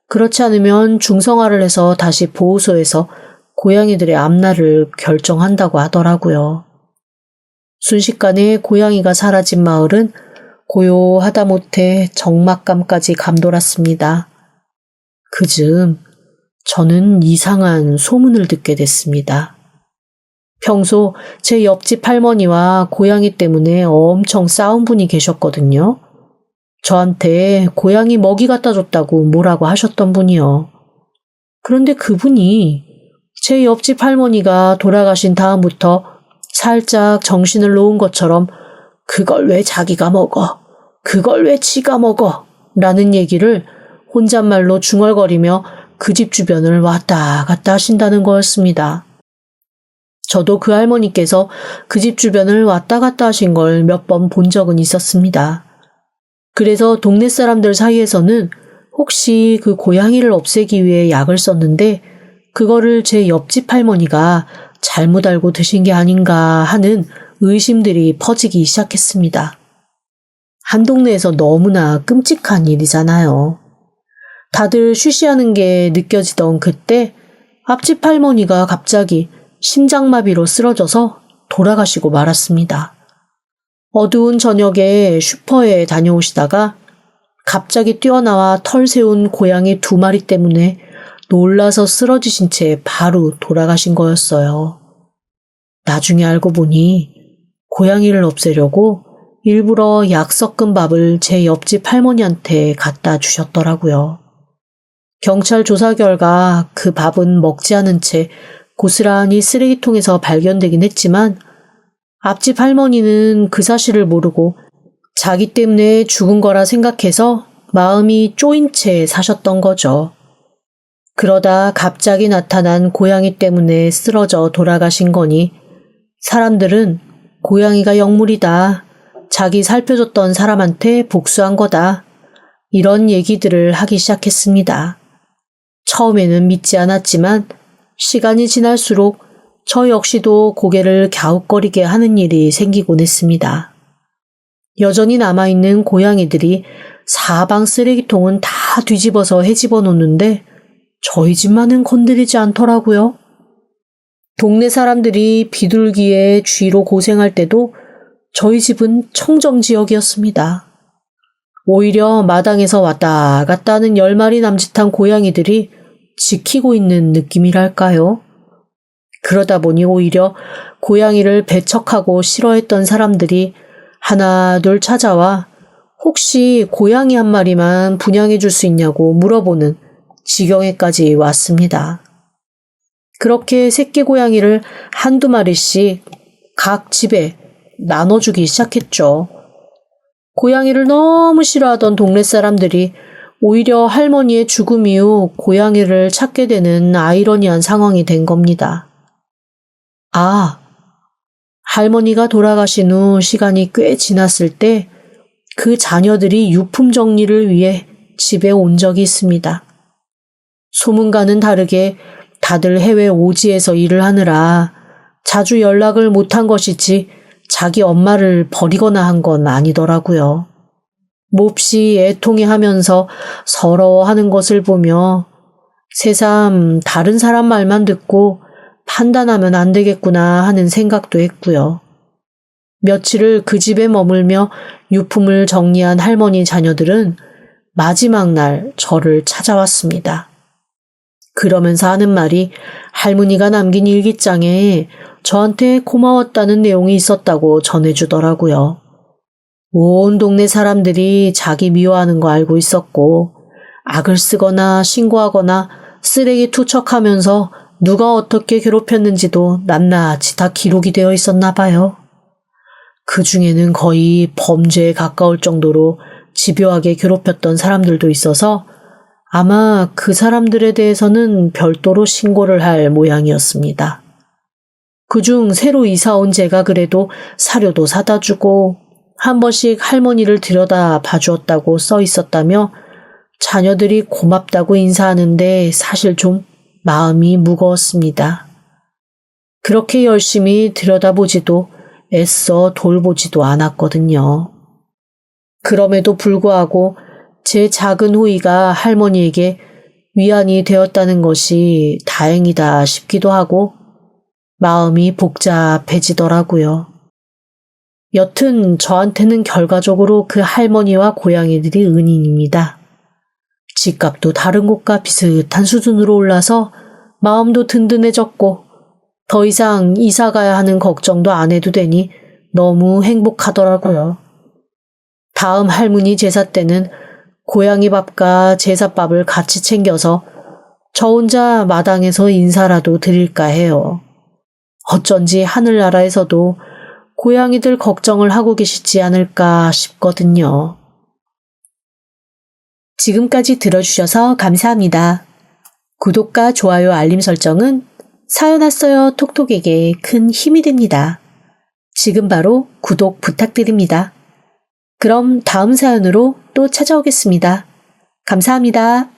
그렇지 않으면 중성화를 해서 다시 보호소에서 고양이들의 앞날을 결정한다고 하더라고요. 순식간에 고양이가 사라진 마을은 고요하다 못해 적막감까지 감돌았습니다. 그즈음 저는 이상한 소문을 듣게 됐습니다. 평소 제 옆집 할머니와 고양이 때문에 엄청 싸운 분이 계셨거든요. 저한테 고양이 먹이 갖다 줬다고 뭐라고 하셨던 분이요. 그런데 그분이 제 옆집 할머니가 돌아가신 다음부터 살짝 정신을 놓은 것처럼 그걸 왜 자기가 먹어? 그걸 왜 지가 먹어? 라는 얘기를 혼잣말로 중얼거리며 그 집 주변을 왔다 갔다 하신다는 거였습니다. 저도 그 할머니께서 그 집 주변을 왔다 갔다 하신 걸 몇 번 본 적은 있었습니다. 그래서 동네 사람들 사이에서는 혹시 그 고양이를 없애기 위해 약을 썼는데 그거를 제 옆집 할머니가 잘못 알고 드신 게 아닌가 하는 의심들이 퍼지기 시작했습니다. 한 동네에서 너무나 끔찍한 일이잖아요. 다들 쉬쉬하는 게 느껴지던 그때 앞집 할머니가 갑자기 심장마비로 쓰러져서 돌아가시고 말았습니다. 어두운 저녁에 슈퍼에 다녀오시다가 갑자기 뛰어나와 털 세운 고양이 2마리 때문에 놀라서 쓰러지신 채 바로 돌아가신 거였어요. 나중에 알고 보니 고양이를 없애려고 일부러 약 섞은 밥을 제 옆집 할머니한테 갖다 주셨더라고요. 경찰 조사 결과 그 밥은 먹지 않은 채 고스란히 쓰레기통에서 발견되긴 했지만 앞집 할머니는 그 사실을 모르고 자기 때문에 죽은 거라 생각해서 마음이 쪼인 채 사셨던 거죠. 그러다 갑자기 나타난 고양이 때문에 쓰러져 돌아가신 거니 사람들은 고양이가 영물이다. 자기 살펴줬던 사람한테 복수한 거다. 이런 얘기들을 하기 시작했습니다. 처음에는 믿지 않았지만 시간이 지날수록 저 역시도 고개를 갸웃거리게 하는 일이 생기곤 했습니다. 여전히 남아있는 고양이들이 사방 쓰레기통은 다 뒤집어서 헤집어 놓는데 저희 집만은 건드리지 않더라고요. 동네 사람들이 비둘기에 쥐로 고생할 때도 저희 집은 청정지역이었습니다. 오히려 마당에서 왔다 갔다 하는 10마리 남짓한 고양이들이 지키고 있는 느낌이랄까요? 그러다 보니 오히려 고양이를 배척하고 싫어했던 사람들이 하나 둘 찾아와 혹시 고양이 한 마리만 분양해 줄 수 있냐고 물어보는 지경에까지 왔습니다. 그렇게 새끼 고양이를 한두 마리씩 각 집에 나눠주기 시작했죠. 고양이를 너무 싫어하던 동네 사람들이 오히려 할머니의 죽음 이후 고양이를 찾게 되는 아이러니한 상황이 된 겁니다. 아, 할머니가 돌아가신 후 시간이 꽤 지났을 때 그 자녀들이 유품 정리를 위해 집에 온 적이 있습니다. 소문과는 다르게 다들 해외 오지에서 일을 하느라 자주 연락을 못한 것이지 자기 엄마를 버리거나 한 건 아니더라고요. 몹시 애통해하면서 서러워하는 것을 보며 새삼 다른 사람 말만 듣고 판단하면 안 되겠구나 하는 생각도 했고요. 며칠을 그 집에 머물며 유품을 정리한 할머니 자녀들은 마지막 날 저를 찾아왔습니다. 그러면서 하는 말이 할머니가 남긴 일기장에 저한테 고마웠다는 내용이 있었다고 전해주더라고요. 온 동네 사람들이 자기 미워하는 거 알고 있었고 악을 쓰거나 신고하거나 쓰레기 투척하면서 누가 어떻게 괴롭혔는지도 낱낱이 다 기록이 되어 있었나 봐요. 그 중에는 거의 범죄에 가까울 정도로 집요하게 괴롭혔던 사람들도 있어서 아마 그 사람들에 대해서는 별도로 신고를 할 모양이었습니다. 그중 새로 이사 온 제가 그래도 사료도 사다 주고 한 번씩 할머니를 들여다 봐주었다고 써 있었다며 자녀들이 고맙다고 인사하는데 사실 좀 마음이 무거웠습니다. 그렇게 열심히 들여다보지도 애써 돌보지도 않았거든요. 그럼에도 불구하고 제 작은 호의가 할머니에게 위안이 되었다는 것이 다행이다 싶기도 하고 마음이 복잡해지더라고요. 여튼 저한테는 결과적으로 그 할머니와 고양이들이 은인입니다. 집값도 다른 곳과 비슷한 수준으로 올라서 마음도 든든해졌고 더 이상 이사 가야 하는 걱정도 안 해도 되니 너무 행복하더라고요. 다음 할머니 제사 때는 고양이 밥과 제사밥을 같이 챙겨서 저 혼자 마당에서 인사라도 드릴까 해요. 어쩐지 하늘나라에서도 고양이들 걱정을 하고 계시지 않을까 싶거든요. 지금까지 들어주셔서 감사합니다. 구독과 좋아요 알림 설정은 사연 왔어요 톡톡에게 큰 힘이 됩니다. 지금 바로 구독 부탁드립니다. 그럼 다음 사연으로 또 찾아오겠습니다. 감사합니다.